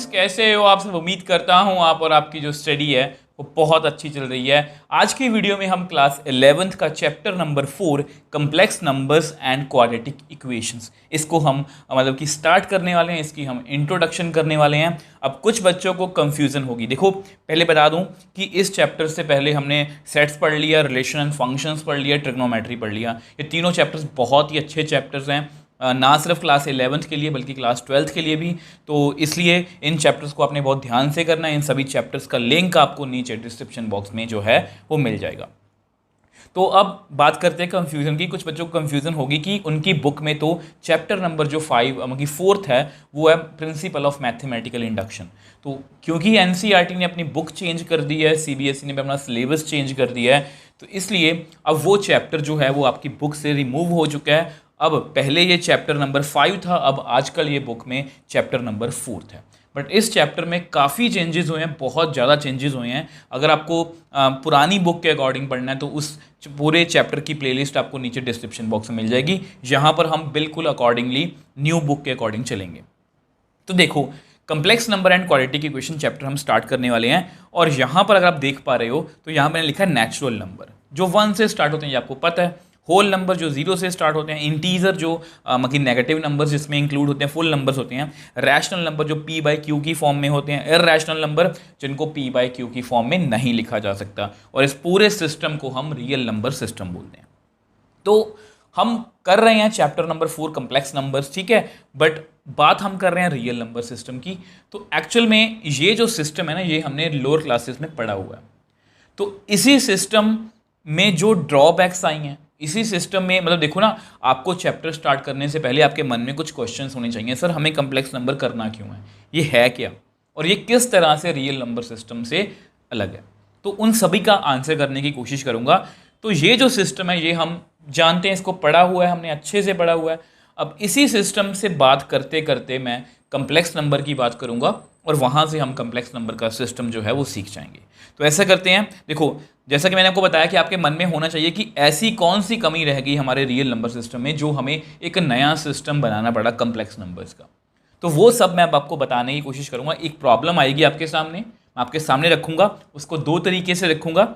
Students, कैसे हो आप सब? उम्मीद करता हूँ आप और आपकी जो स्टडी है वो बहुत अच्छी चल रही है। आज की वीडियो में हम क्लास 11th का chapter number 4 complex numbers and quadratic equations, इसको हम मतलब कि स्टार्ट करने वाले हैं। इसकी हम इंट्रोडक्शन करने वाले हैं। अब कुछ बच्चों को कंफ्यूजन होगी। देखो, पहले बता दूं कि इस चैप्टर से पहले हमने सेट्स पढ़ लिया, रिलेशन एंड फंक्शंस पढ़ लिया, ट्रिग्नोमेट्री पढ़ लिया। ये तीनों चैप्टर्स बहुत ही अच्छे चैप्टर्स हैं, ना सिर्फ क्लास 11th के लिए बल्कि क्लास 12th के लिए भी। तो इसलिए इन चैप्टर्स को आपने बहुत ध्यान से करना है। इन सभी चैप्टर्स का लिंक आपको नीचे डिस्क्रिप्शन बॉक्स में जो है वो मिल जाएगा। तो अब बात करते हैं कंफ्यूजन की। कुछ बच्चों को कंफ्यूजन होगी कि उनकी बुक में तो चैप्टर नंबर जो 4th है वो है प्रिंसिपल ऑफ मैथमेटिकल इंडक्शन। तो क्योंकि एनसीईआरटी ने अपनी बुक चेंज कर दी है, सीबीएसई ने भी अपना सिलेबस चेंज कर दिया है, तो इसलिए अब वो चैप्टर जो है वो आपकी बुक से रिमूव हो चुका है। अब पहले ये चैप्टर नंबर 5 था, अब आजकल ये बुक में चैप्टर नंबर 4 है। बट इस चैप्टर में काफ़ी चेंजेस हुए हैं, बहुत ज़्यादा चेंजेस हुए हैं। अगर आपको पुरानी बुक के अकॉर्डिंग पढ़ना है तो उस पूरे चैप्टर की प्लेलिस्ट आपको नीचे डिस्क्रिप्शन बॉक्स में मिल जाएगी, जहाँ पर हम बिल्कुल अकॉर्डिंगली न्यू बुक के अकॉर्डिंग चलेंगे। तो देखो, complex number and quadratic equation chapter हम स्टार्ट करने वाले हैं। और यहाँ पर अगर आप देख पा रहे हो तो यहाँ मैंने लिखा है नेचुरल नंबर जो 1 से स्टार्ट होते हैं, ये आपको पता है। होल नंबर जो 0 से स्टार्ट होते हैं, इंटीजर जो मतलब नेगेटिव नंबर्स जिसमें इंक्लूड होते हैं, फुल नंबर्स होते हैं, रैशनल नंबर जो p बाई क्यू की फॉर्म में होते हैं, इररैशनल नंबर जिनको p बाई क्यू की फॉर्म में नहीं लिखा जा सकता। और इस पूरे सिस्टम को हम रियल नंबर सिस्टम बोलते हैं। तो हम कर रहे हैं चैप्टर नंबर 4 कम्प्लेक्स नंबर्स, ठीक है, बट बात हम कर रहे हैं रियल नंबर सिस्टम की। तो एक्चुअल में ये जो सिस्टम है ना, ये हमने लोअर क्लासेस में पढ़ा हुआ है। तो इसी सिस्टम में जो ड्रॉबैक्स आई हैं, इसी सिस्टम में मतलब देखो ना, आपको चैप्टर स्टार्ट करने से पहले आपके मन में कुछ क्वेश्चंस होने चाहिए। सर, हमें कम्प्लेक्स नंबर करना क्यों है, ये है क्या, और ये किस तरह से रियल नंबर सिस्टम से अलग है। तो उन सभी का आंसर करने की कोशिश करूंगा। तो ये जो सिस्टम है ये हम जानते हैं, इसको पढ़ा हुआ है हमने, अच्छे से पढ़ा हुआ है। अब इसी सिस्टम से बात करते करते मैं कम्प्लेक्स नंबर की बात करूंगा और वहाँ से हम कम्प्लेक्स नंबर का सिस्टम जो है वो सीख जाएंगे। तो ऐसा करते हैं। देखो, जैसा कि मैंने आपको बताया कि आपके मन में होना चाहिए कि ऐसी कौन सी कमी रह गई हमारे रियल नंबर सिस्टम में जो हमें एक नया सिस्टम बनाना पड़ा कम्प्लेक्स नंबर्स का। तो वो सब मैं अब आपको बताने की कोशिश करूंगा। एक प्रॉब्लम आएगी आपके सामने, मैं आपके सामने रखूंगा, उसको 2 तरीके से रखूंगा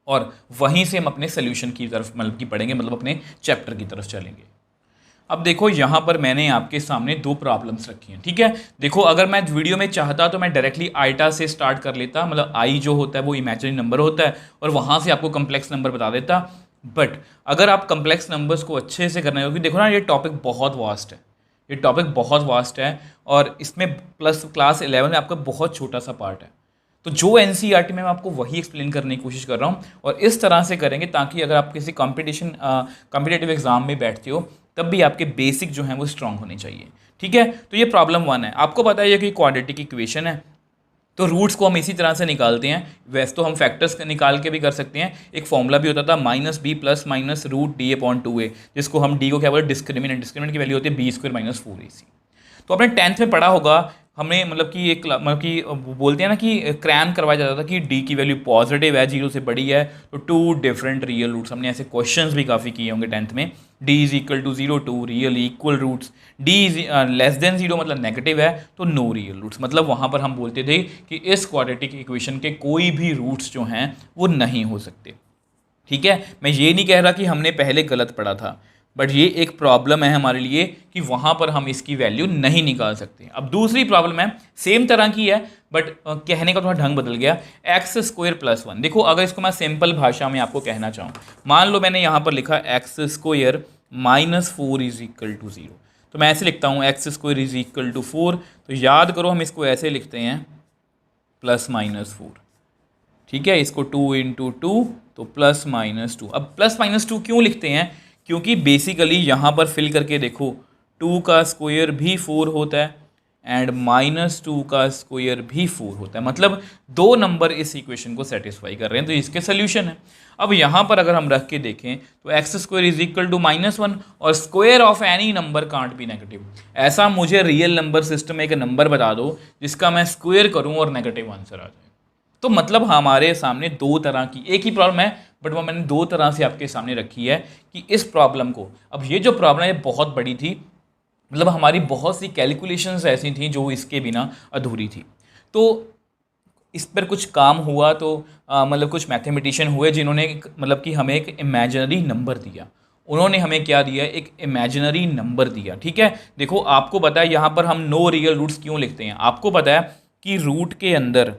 और वहीं से हम अपने सोल्यूशन की तरफ मतलब कि पढ़ेंगे, मतलब अपने चैप्टर की तरफ चलेंगे। अब देखो, यहाँ पर मैंने आपके सामने 2 प्रॉब्लम्स रखी हैं, ठीक है। देखो, अगर मैं वीडियो में चाहता तो मैं डायरेक्टली आइटा से स्टार्ट कर लेता, मतलब आई जो होता है वो इमेजिनरी नंबर होता है, और वहाँ से आपको कम्प्लेक्स नंबर बता देता। बट अगर आप कम्प्लेक्स नंबर्स को अच्छे से करना है, क्योंकि देखो ना, ये टॉपिक बहुत वास्ट है, ये टॉपिक बहुत वास्ट है, और इसमें प्लस क्लास 11 में आपका बहुत छोटा सा पार्ट है। तो जो एनसीईआरटी में मैं आपको वही एक्सप्लेन करने की कोशिश कर रहा हूँ, और इस तरह से करेंगे ताकि अगर आप किसी कॉम्पिटिटिव एग्जाम में बैठते हो तब भी आपके बेसिक जो हैं वो स्ट्रांग होने चाहिए, ठीक है। तो ये प्रॉब्लम 1 है। आपको पता है कि क्वाड्रेटिक इक्वेशन है, तो रूट्स को हम इसी तरह से निकालते हैं। वैसे तो हम फैक्टर्स निकाल के भी कर सकते हैं। एक फॉर्मूला भी होता था -b + -√d/2a, जिसको हम d को क्या बोलते हैं, डिस्क्रिमिनेंट की वैल्यू होती है b² - 4ac। तो आपने 10th में पढ़ा होगा, हमने मतलब कि एक मतलब कि बोलते हैं ना कि क्रैम करवाया जाता था कि d की वैल्यू पॉजिटिव है, 0 से बड़ी है, तो 2 डिफरेंट रियल रूट्स। हमने ऐसे क्वेश्चंस भी काफ़ी किए होंगे 10th में। d = 0, 2 real equal roots, d <0 मतलब नेगेटिव है तो नो रियल रूट्स। मतलब वहाँ पर हम बोलते थे कि इस क्वाड्रेटिक इक्वेशन के कोई भी रूट्स जो हैं वो नहीं हो सकते, ठीक है। मैं ये नहीं कह रहा कि हमने पहले गलत पढ़ा था, बट ये एक प्रॉब्लम है हमारे लिए कि वहाँ पर हम इसकी वैल्यू नहीं निकाल सकते। अब दूसरी प्रॉब्लम है, सेम तरह की है बट कहने का थोड़ा ढंग बदल गया, x² + 1। देखो, अगर इसको मैं सिंपल भाषा में आपको कहना चाहूँ, मान लो मैंने यहाँ पर लिखा x² - 4 = 0, तो मैं ऐसे लिखता हूँ x² = 4। तो याद करो, हम इसको ऐसे लिखते हैं +-4, ठीक है। इसको 2 × 2 तो +-2। अब +-2 क्यों लिखते हैं, क्योंकि बेसिकली यहाँ पर फिल करके देखो, 2 का स्क्वायर भी 4 होता है एंड -2 का स्क्वायर भी 4 होता है। मतलब 2 नंबर इस इक्वेशन को सेटिस्फाई कर रहे हैं, तो इसके सोल्यूशन है। अब यहाँ पर अगर हम रख के देखें तो x² = -1 और square of any number can't be negative. ऐसा मुझे रियल नंबर सिस्टम में एक नंबर बता दो जिसका मैं स्क्वायर करूँ और नेगेटिव आंसर आ जाए। तो मतलब हमारे सामने 2 तरह की, एक ही प्रॉब्लम है बट वो मैंने 2 तरह से आपके सामने रखी है कि इस प्रॉब्लम को, अब ये जो प्रॉब्लम है बहुत बड़ी थी, मतलब हमारी बहुत सी कैलकुलेशंस ऐसी थी जो इसके बिना अधूरी थी। तो इस पर कुछ काम हुआ, तो मतलब कुछ मैथमेटिशियन हुए जिन्होंने मतलब कि हमें एक इमेजिनरी नंबर दिया। उन्होंने हमें क्या दिया, एक इमेजिनरी नंबर दिया। ठीक है, देखो आपको पता है यहाँ पर हम नो रियल रूट्स क्यों लिखते हैं। आपको पता है कि रूट के अंदर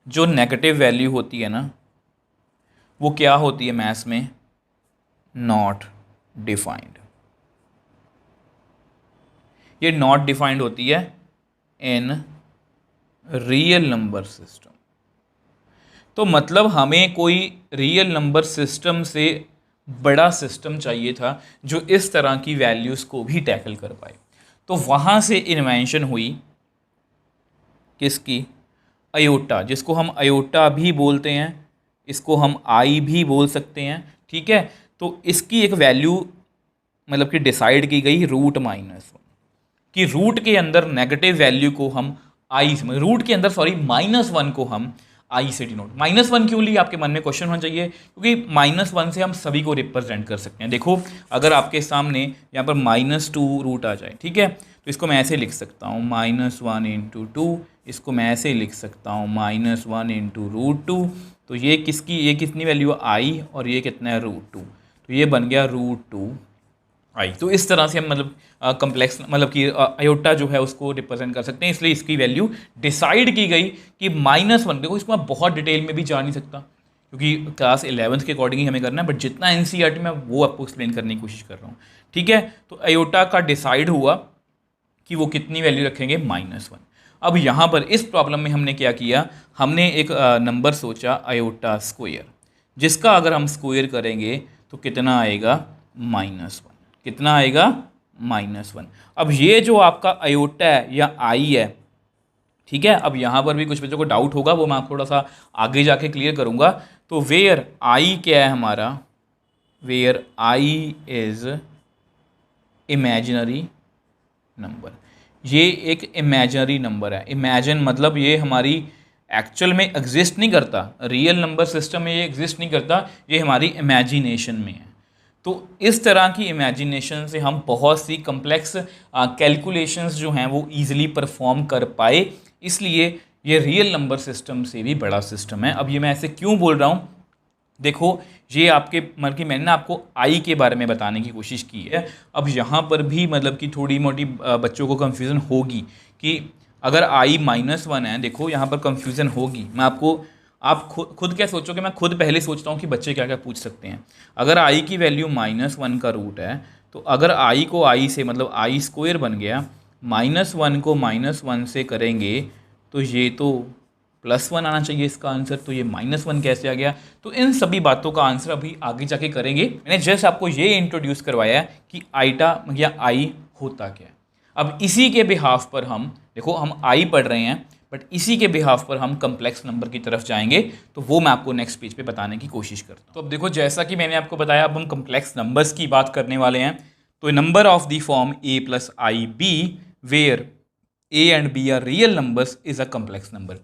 जो नेगेटिव वैल्यू होती है ना, वो क्या होती है मैथ्स में, नॉट डिफाइंड। ये नॉट डिफाइंड होती है इन रियल नंबर सिस्टम। तो मतलब हमें कोई रियल नंबर सिस्टम से बड़ा सिस्टम चाहिए था जो इस तरह की वैल्यूज़ को भी टैकल कर पाए। तो वहाँ से इन्वेंशन हुई किसकी, अयोटा, जिसको हम अयोटा भी बोलते हैं, इसको हम आई भी बोल सकते हैं। ठीक है, तो इसकी एक वैल्यू मतलब कि डिसाइड की गई √-1, कि रूट के अंदर नेगेटिव वैल्यू को हम आई से, रूट के अंदर सॉरी -1 को हम आई से डिनोट। -1 क्यों ली, आपके मन में क्वेश्चन होना चाहिए, क्योंकि -1 से हम सभी को रिप्रेजेंट कर सकते हैं। देखो अगर आपके सामने यहाँ पर -2 रूट आ जाए, ठीक है, तो इसको मैं ऐसे लिख सकता हूँ -1 × 2, इसको मैं ऐसे लिख सकता हूँ -1 × √2। तो ये किसकी, ये कितनी वैल्यू है, आई, और ये कितना है, √2, तो ये बन गया √2 आई। तो इस तरह से हम मतलब कम्प्लेक्स मतलब कि अयोटा जो है उसको रिप्रेजेंट कर सकते हैं। इसलिए इसकी वैल्यू डिसाइड की गई कि -1। देखो इसको मैं बहुत डिटेल में भी जा नहीं सकता क्योंकि क्लास 11th के अकॉर्डिंग ही हमें करना है, बट जितना एनसीईआरटी में वो आपको एक्सप्लेन करने की कोशिश कर रहा हूँ। ठीक है, तो अयोटा का डिसाइड हुआ कि वो कितनी वैल्यू रखेंगे, -1। अब यहाँ पर इस प्रॉब्लम में हमने क्या किया, हमने एक नंबर सोचा अयोटा स्क्वायर, जिसका अगर हम स्क्वायर करेंगे तो कितना आएगा, -1। कितना आएगा, -1। अब ये जो आपका अयोटा है या आई है, ठीक है, अब यहाँ पर भी कुछ बच्चों को डाउट होगा, वो मैं आपको थोड़ा सा आगे जाके क्लियर करूँगा। तो वेयर आई क्या है हमारा, where i is imaginary number. ये एक इमेजिनरी नंबर है। इमेजिन मतलब ये हमारी एक्चुअल में एग्जिस्ट नहीं करता, रियल नंबर सिस्टम में ये एग्जिस्ट नहीं करता, ये हमारी इमेजिनेशन में है। तो इस तरह की इमेजिनेशन से हम बहुत सी कम्प्लेक्स कैलकुलेशंस जो हैं वो ईजिली परफॉर्म कर पाए, इसलिए ये रियल नंबर सिस्टम से भी बड़ा सिस्टम है। अब ये मैं ऐसे क्यों बोल रहा हूँ, देखो ये आपके मतलब कि मैंने ना आपको आई के बारे में बताने की कोशिश की है। अब यहाँ पर भी मतलब कि थोड़ी मोटी बच्चों को कन्फ्यूज़न होगी कि अगर आई -1 है, देखो यहाँ पर कन्फ्यूज़न होगी। मैं आपको, आप खुद क्या सोचोगे, मैं खुद पहले सोचता हूँ कि बच्चे क्या क्या पूछ सकते हैं। अगर आई की वैल्यू -1 का रूट है, तो अगर आई को आई से मतलब आई स्क्वायर बन गया, -1 को -1 से करेंगे तो ये तो +1 आना चाहिए इसका आंसर, तो ये -1 कैसे आ गया। तो इन सभी बातों का आंसर अभी आगे जाके करेंगे। मैंने जस्ट आपको ये इंट्रोड्यूस करवाया है कि आइटा या आई होता क्या है। अब इसी के बिहाफ पर हम, देखो हम आई पढ़ रहे हैं, बट इसी के बिहाफ पर हम कम्प्लेक्स नंबर की तरफ जाएंगे, तो वो मैं आपको नेक्स्ट पेज पे बताने की कोशिश करता हूँ। तो अब देखो जैसा कि मैंने आपको बताया, अब हम कम्प्लेक्स नंबर्स की बात करने वाले हैं। तो number of the form a + ib where a and b are real numbers is a complex number.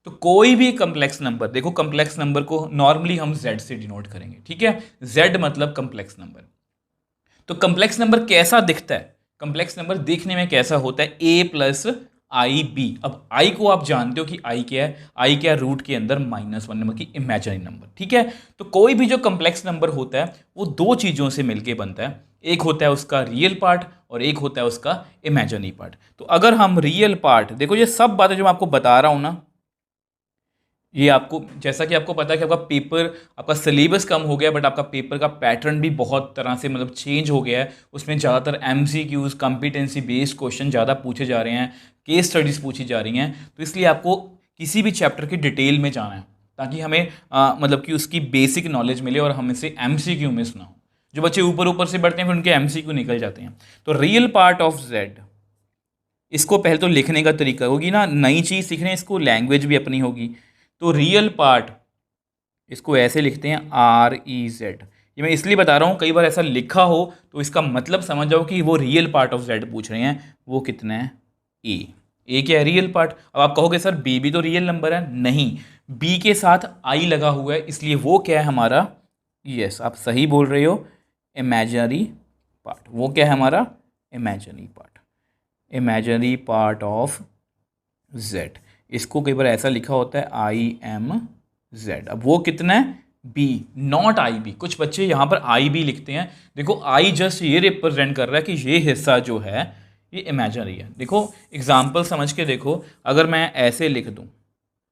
तो कोई भी कम्प्लेक्स नंबर, देखो कम्प्लेक्स नंबर को नॉर्मली हम z से डिनोट करेंगे, ठीक है, z मतलब कम्प्लेक्स नंबर। तो कम्प्लेक्स नंबर कैसा दिखता है, कम्प्लेक्स नंबर देखने में कैसा होता है, a + ib। अब i को आप जानते हो कि i क्या है, i क्या है, रूट के अंदर -1 नंबर की इमेजिनरी नंबर। ठीक है, तो कोई भी जो कम्प्लेक्स नंबर होता है वो दो चीज़ों से मिलके बनता है, एक होता है उसका रियल पार्ट और एक होता है उसका इमेजिनरी पार्ट। तो अगर हम रियल पार्ट, देखो ये सब बातें जो मैं आपको बता रहा हूँ ना, ये आपको, जैसा कि आपको पता है कि आपका पेपर, आपका सिलेबस कम हो गया, बट आपका पेपर का पैटर्न भी बहुत तरह से मतलब चेंज हो गया है। उसमें ज़्यादातर MCQs, कॉम्पिटेंसी बेस्ड क्वेश्चन ज़्यादा पूछे जा रहे हैं, केस स्टडीज़ पूछी जा रही हैं। तो इसलिए आपको किसी भी चैप्टर की डिटेल में जाना है ताकि हमें मतलब कि उसकी बेसिक नॉलेज मिले और हमें से MCQ मिस ना हो। जो बच्चे ऊपर ऊपर से बढ़ते हैं फिर उनके MCQ निकल जाते हैं। तो रियल पार्ट ऑफ Z, इसको पहले तो लिखने का तरीका होगी ना, नई चीज़ सीखने, इसको लैंग्वेज भी अपनी होगी। तो रियल पार्ट इसको ऐसे लिखते हैं REZ। ये मैं इसलिए बता रहा हूँ, कई बार ऐसा लिखा हो तो इसका मतलब समझ जाओ कि वो रियल पार्ट ऑफ Z पूछ रहे हैं। वो कितना है, ए क्या है, रियल पार्ट। अब आप कहोगे सर B भी तो रियल नंबर है, नहीं, B के साथ I लगा हुआ है, इसलिए वो क्या है हमारा, यस आप सही बोल रहे हो, इमेजिनरी पार्ट। वो क्या है हमारा, इमेजिनरी पार्ट ऑफ z। इसको कई बार ऐसा लिखा होता है IMZ। अब वो कितना है b, नॉट IB। कुछ बच्चे यहाँ पर IB लिखते हैं। देखो I जस्ट ये रिप्रेजेंट कर रहा है कि ये हिस्सा जो है ये इमेजिनरी है। देखो एग्जाम्पल समझ के देखो, अगर मैं ऐसे लिख दूँ,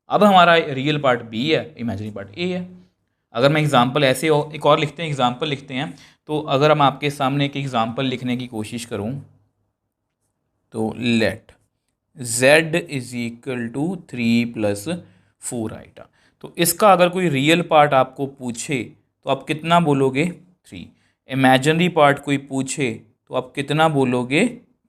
अब हमारा रियल पार्ट B है, इमेजिनरी पार्ट A है। अगर मैं एग्जाम्पल ऐसे एक और लिखते हैं, एग्जाम्पल लिखते हैं, तो अगर हम आपके सामने एक एग्जाम्पल लिखने की कोशिश करूँ तो let z is equal to 3 + 4 iota. तो इसका अगर कोई रियल पार्ट आपको पूछे तो आप कितना बोलोगे 3। इमेजिनरी पार्ट कोई पूछे तो आप कितना बोलोगे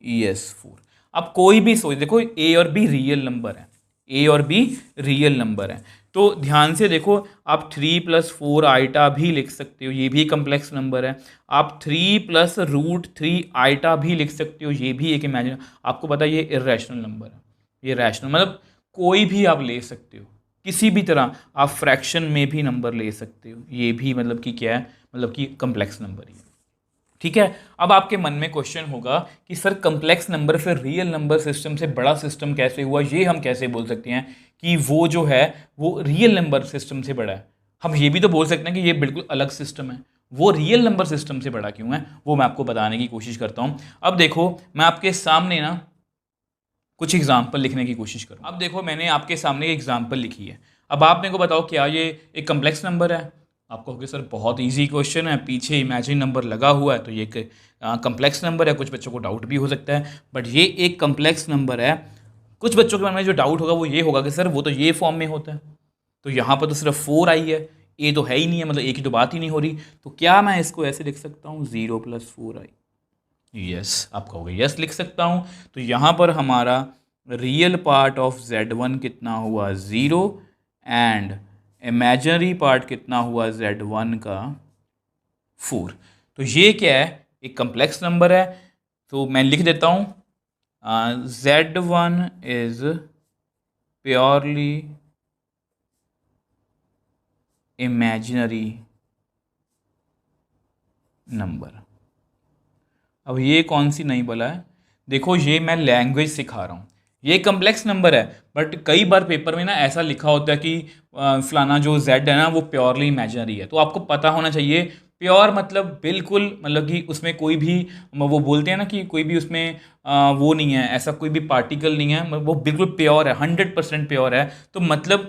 यस 4। अब कोई भी सोच, देखो a और b रियल नंबर है, a और b रियल नंबर है, तो ध्यान से देखो आप 3 + 4 आइटा भी लिख सकते हो, ये भी कम्प्लेक्स नंबर है। आप 3 + √3 आइटा भी लिख सकते हो, ये भी एक इमेजिन। आपको पता है ये इर्रेशनल नंबर है, ये रैशनल मतलब कोई भी आप ले सकते हो, किसी भी तरह आप फ्रैक्शन में भी नंबर ले सकते हो, ये भी मतलब कि क्या है, मतलब कि कम्प्लेक्स नंबर ही है। ठीक है। अब आपके मन में क्वेश्चन होगा कि सर कम्प्लेक्स नंबर फिर रियल नंबर सिस्टम से बड़ा सिस्टम कैसे हुआ, ये हम कैसे बोल सकते हैं कि वो जो है वो रियल नंबर सिस्टम से बड़ा है। हम ये भी तो बोल सकते हैं कि ये बिल्कुल अलग सिस्टम है, वो रियल नंबर सिस्टम से बड़ा क्यों है, वो मैं आपको बताने की कोशिश करता हूँ। अब देखो मैं आपके सामने ना कुछ एग्जाम्पल लिखने की कोशिश करूँ। अब देखो मैंने आपके सामने एक एग्जाम्पल लिखी है। अब आप मेरे को बताओ क्या ये एक कम्प्लेक्स नंबर है। आप कहोगे सर बहुत इजी क्वेश्चन है, पीछे इमेजिनरी नंबर लगा हुआ है तो ये एक कम्प्लेक्स नंबर है। कुछ बच्चों को डाउट भी हो सकता है, बट ये एक कम्प्लेक्स नंबर है। कुछ बच्चों के मन में जो डाउट होगा वो ये होगा कि सर वो तो ये फॉर्म में होता है, तो यहाँ पर तो सिर्फ 4 आई है, ए तो है ही नहीं है, मतलब एक की तो बात ही नहीं हो रही। तो क्या मैं इसको ऐसे लिख सकता हूँ 0 + 4 आई? यस, आप कहोगे यस लिख सकता हूँ। तो यहाँ पर हमारा रियल पार्ट ऑफ z1 कितना हुआ 0 एंड इमेजिनरी पार्ट कितना हुआ z1 का 4। तो ये क्या है, एक कम्प्लेक्स नंबर है। तो मैं लिख देता हूँ z1 is purely imaginary number. अब ये कौन सी नई बला है, देखो ये मैं लैंग्वेज सिखा रहा हूँ, ये कम्प्लेक्स नंबर है, बट कई बार पेपर में ना ऐसा लिखा होता है कि फलाना जो z है ना वो प्योरली इमेजिनरी है। तो आपको पता होना चाहिए प्योर मतलब बिल्कुल, मतलब कि उसमें कोई भी, वो बोलते हैं ना कि कोई भी उसमें वो नहीं है, ऐसा कोई भी पार्टिकल नहीं है, वो बिल्कुल प्योर है, 100% प्योर है। तो मतलब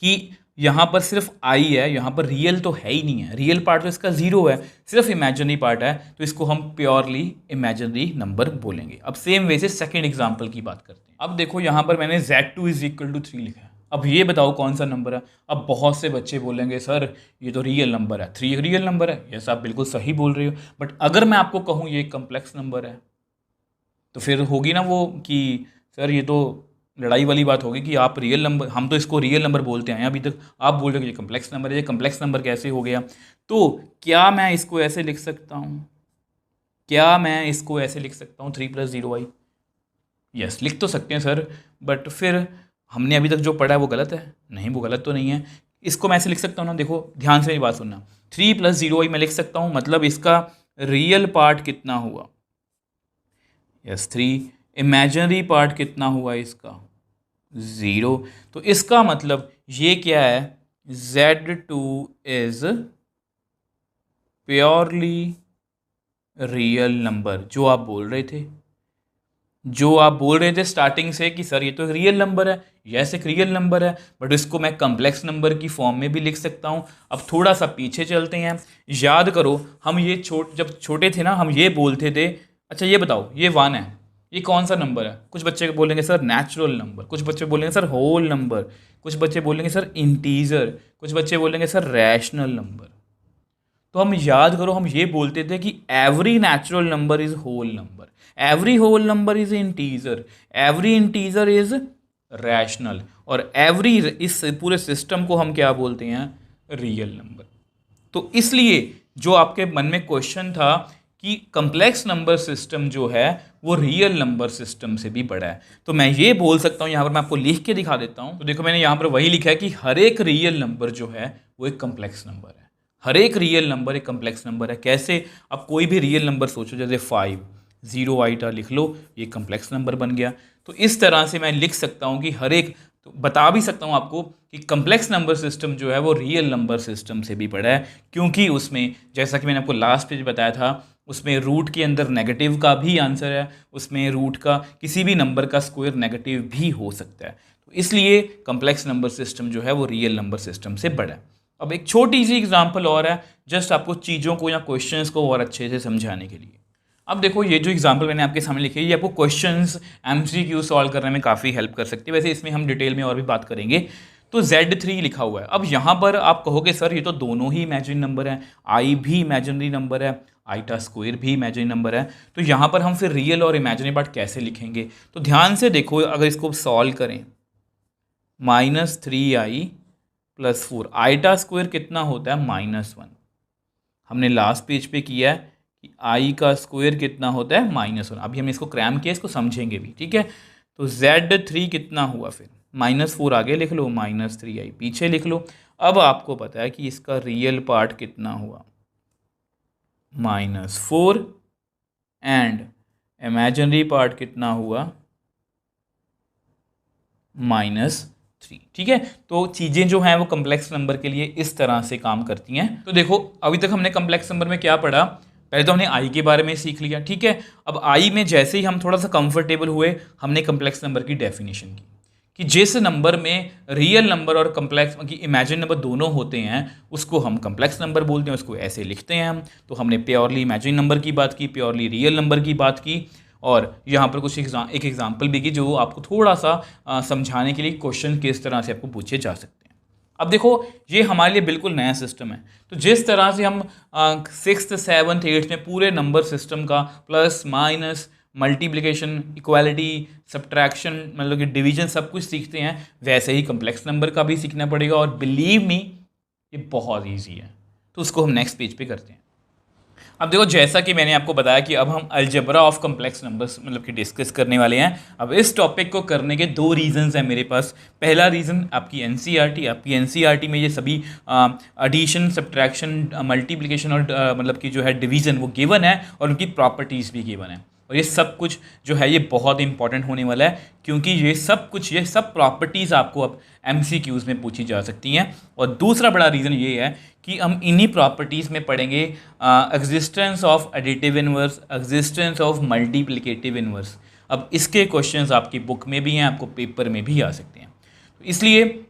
कि यहाँ पर सिर्फ आई है, यहाँ पर रियल तो है ही नहीं है, रियल पार्ट तो इसका 0 है, सिर्फ इमेजिनरी पार्ट है, तो इसको हम प्योरली इमेजिनरी नंबर बोलेंगे। अब सेम वे से सेकेंड एग्जाम्पल की बात करते हैं। अब देखो यहाँ पर मैंने z2 इज इक्वल टू 3 लिखा है। अब ये बताओ कौन सा नंबर है। अब बहुत से बच्चे बोलेंगे सर ये तो रियल नंबर है, 3 रियल नंबर है। यस आप बिल्कुल सही बोल रहे हो, बट अगर मैं आपको कहूँ ये कम्प्लेक्स नंबर है तो फिर होगी ना वो कि सर ये तो लड़ाई वाली बात होगी कि आप रियल नंबर, हम तो इसको रियल नंबर बोलते हैं अभी तक, आप बोल रहे हो कि ये कम्प्लेक्स नंबर है, ये कम्प्लेक्स नंबर कैसे हो गया। तो क्या मैं इसको ऐसे लिख सकता हूँ, क्या मैं इसको ऐसे लिख सकता हूँ 3 + 0 आई? यस लिख तो सकते हैं सर, बट फिर हमने अभी तक जो पढ़ा है वो गलत है? नहीं, वो गलत तो नहीं है। इसको मैं ऐसे लिख सकता हूँ ना, देखो ध्यान से मेरी बात सुनना, 3 + 0 आई मैं लिख सकता हूँ, मतलब इसका रियल पार्ट कितना हुआ यस 3, इमेजिनरी पार्ट कितना हुआ इसका 0। तो इसका मतलब ये क्या है, z2 is purely real number. जो आप बोल रहे थे, जो आप बोल रहे थे स्टार्टिंग से कि सर ये तो रियल नंबर है, यस एक रियल नंबर है, बट इसको मैं कम्प्लेक्स नंबर की फॉर्म में भी लिख सकता हूँ। अब थोड़ा सा पीछे चलते हैं, याद करो हम ये जब छोटे थे ना हम ये बोलते थे, अच्छा ये बताओ ये 1 है, ये कौन सा नंबर है? कुछ बच्चे बोलेंगे सर नेचुरल नंबर, कुछ बच्चे बोलेंगे सर होल नंबर, कुछ बच्चे बोलेंगे सर इंटीजर, कुछ बच्चे बोलेंगे सर रैशनल नंबर। तो हम याद करो हम ये बोलते थे कि every natural number is whole number, every whole number is integer, every integer is rational, और एवरी, इस पूरे सिस्टम को हम क्या बोलते हैं, रियल नंबर। तो इसलिए जो आपके मन में क्वेश्चन था कि कम्प्लेक्स नंबर सिस्टम जो है वो रियल नंबर सिस्टम से भी बड़ा है, तो मैं ये बोल सकता हूँ, यहाँ पर मैं आपको लिख के दिखा देता हूँ। तो देखो मैंने यहाँ पर वही लिखा है कि हर एक रियल नंबर जो है वो एक कम्प्लेक्स नंबर है, हर एक रियल नंबर एक कम्प्लेक्स नंबर है। कैसे? अब कोई भी रियल नंबर सोचो, जैसे 5, 0 आइटा लिख लो, ये कम्प्लेक्स नंबर बन गया। तो इस तरह से मैं लिख सकता हूँ कि हर एक, तो बता भी सकता हूँ आपको कि कम्प्लेक्स नंबर सिस्टम जो है वो रियल नंबर सिस्टम से भी बड़ा है, क्योंकि उसमें जैसा कि मैंने आपको लास्ट पेज बताया था, उसमें रूट के अंदर नेगेटिव का भी आंसर है, उसमें रूट का किसी भी नंबर का स्क्वायर नेगेटिव भी हो सकता है। तो इसलिए कम्प्लेक्स नंबर सिस्टम जो है वो रियल नंबर सिस्टम से बड़ा है। अब एक छोटी सी एग्जांपल और है, जस्ट आपको चीज़ों को या क्वेश्चंस को और अच्छे से समझाने के लिए। अब देखो ये जो एग्जांपल मैंने आपके सामने लिखी है, ये आपको क्वेश्चंस MCQ सॉल्व करने में काफ़ी हेल्प कर सकती है। वैसे इसमें हम डिटेल में और भी बात करेंगे। तो Z3 लिखा हुआ है। अब यहाँ पर आप कहोगे सर ये तो दोनों ही इमेजिनरी नंबर हैं, I भी इमेजिनरी नंबर है, आइटा स्क्वायर भी इमेजिनरी नंबर है, तो यहाँ पर हम फिर रियल और इमेजिनरी पार्ट कैसे लिखेंगे? तो ध्यान से देखो, अगर इसको सॉल्व करें, -3i + 4, आइटा स्क्वायर कितना होता है? -1। हमने लास्ट पेज पे किया है कि i का स्क्वायर कितना होता है? -1। अभी हमने इसको क्रैम किया, इसको समझेंगे भी, ठीक है। तो Z3 कितना हुआ फिर? -4 आगे लिख लो, -3i पीछे लिख लो। अब आपको पता है कि इसका रियल पार्ट कितना हुआ? -4, एंड इमेजिनरी पार्ट कितना हुआ? -3, ठीक है। तो चीज़ें जो हैं वो कम्प्लेक्स नंबर के लिए इस तरह से काम करती हैं। तो देखो अभी तक हमने कम्प्लेक्स नंबर में क्या पढ़ा? पहले तो हमने आई के बारे में सीख लिया, ठीक है। अब आई में जैसे ही हम थोड़ा सा कंफर्टेबल हुए, हमने कम्प्लेक्स नंबर की डेफिनेशन की कि जिस नंबर में रियल नंबर और कम्प्लेक्स की इमेजिन नंबर दोनों होते हैं उसको हम कम्प्लेक्स नंबर बोलते हैं, उसको ऐसे लिखते हैं हम। तो हमने प्योरली इमेजिन नंबर की बात की, प्योरली रियल नंबर की बात की, और यहाँ पर कुछ एक एग्जाम्पल भी की जो आपको थोड़ा सा समझाने के लिए क्वेश्चन किस तरह से आपको पूछे जा सकते हैं। अब देखो ये हमारे लिए बिल्कुल नया सिस्टम है। तो जिस तरह से हम 6th 7th 8th में पूरे नंबर सिस्टम का plus minus multiplication equality subtraction मतलब कि डिवीजन सब कुछ सीखते हैं, वैसे ही कम्प्लेक्स नंबर का भी सीखना पड़ेगा। और बिलीव मी ये बहुत ईजी है। तो उसको हम नेक्स्ट पेज पे करते हैं। अब देखो जैसा कि मैंने आपको बताया कि अब हम अलजेब्रा ऑफ कम्प्लेक्स नंबर्स मतलब कि डिस्कस करने वाले हैं। अब इस टॉपिक को करने के दो रीजंस हैं मेरे पास। पहला रीज़न आपकी एनसीईआरटी में ये सभी एडिशन सब्ट्रैक्शन मल्टीप्लिकेशन और मतलब कि जो है डिवीज़न वो गिवन है और उनकी प्रॉपर्टीज़ भी गिवन है। और ये सब कुछ जो है ये बहुत इंपॉर्टेंट होने वाला है, क्योंकि ये सब प्रॉपर्टीज़ आपको अब MCQs में पूछी जा सकती हैं। और दूसरा बड़ा रीज़न ये है कि हम इन्हीं प्रॉपर्टीज़ में पढ़ेंगे existence of additive inverse, existence of multiplicative inverse. अब इसके क्वेश्चंस आपकी बुक में भी हैं, आपको पेपर में भी आ सकते हैं। तो इसलिए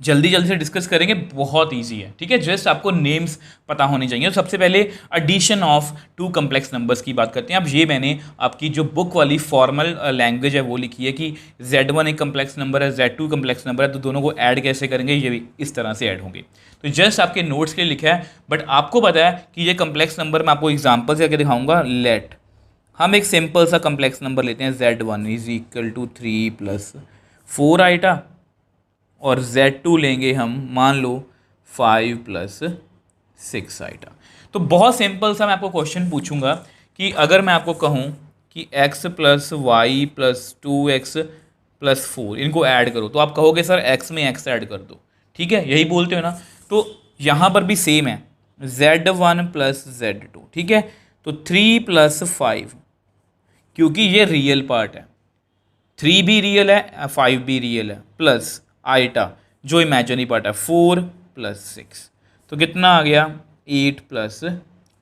जल्दी से डिस्कस करेंगे, बहुत इजी है, ठीक है। जस्ट आपको नेम्स पता होने चाहिए। तो सबसे पहले addition of two complex numbers की बात करते हैं। अब ये मैंने आपकी जो बुक वाली फॉर्मल लैंग्वेज है वो लिखी है कि Z1 एक कम्प्लेक्स नंबर है, Z2 कम्प्लेक्स नंबर है, तो दोनों को ऐड कैसे करेंगे, ये भी इस तरह से ऐड होंगे। तो जस्ट आपके नोट्स के लिए लिखा है, बट आपको पता है कि ये कम्प्लेक्स नंबर मैं आपको एग्जाम्पल से आगे दिखाऊंगा। लेट हम एक सिंपल सा कम्प्लेक्स नंबर लेते हैं, Z1 = 3 + 4 आइटा, और Z2 लेंगे हम मान लो 5 + 6 आइटा। तो बहुत सिंपल सा मैं आपको क्वेश्चन पूछूंगा कि अगर मैं आपको कहूं कि x + y + 2x + 4 इनको ऐड करो, तो आप कहोगे सर x में x ऐड कर दो, ठीक है, यही बोलते हो ना। तो यहाँ पर भी सेम है, Z1 + Z2, ठीक है। तो 3 + 5, क्योंकि ये रियल पार्ट है, 3 भी रियल है 5 भी रियल है, प्लस आइटा जो इमेजिनरी पार्ट है 4 + 6, तो कितना आ गया 8 +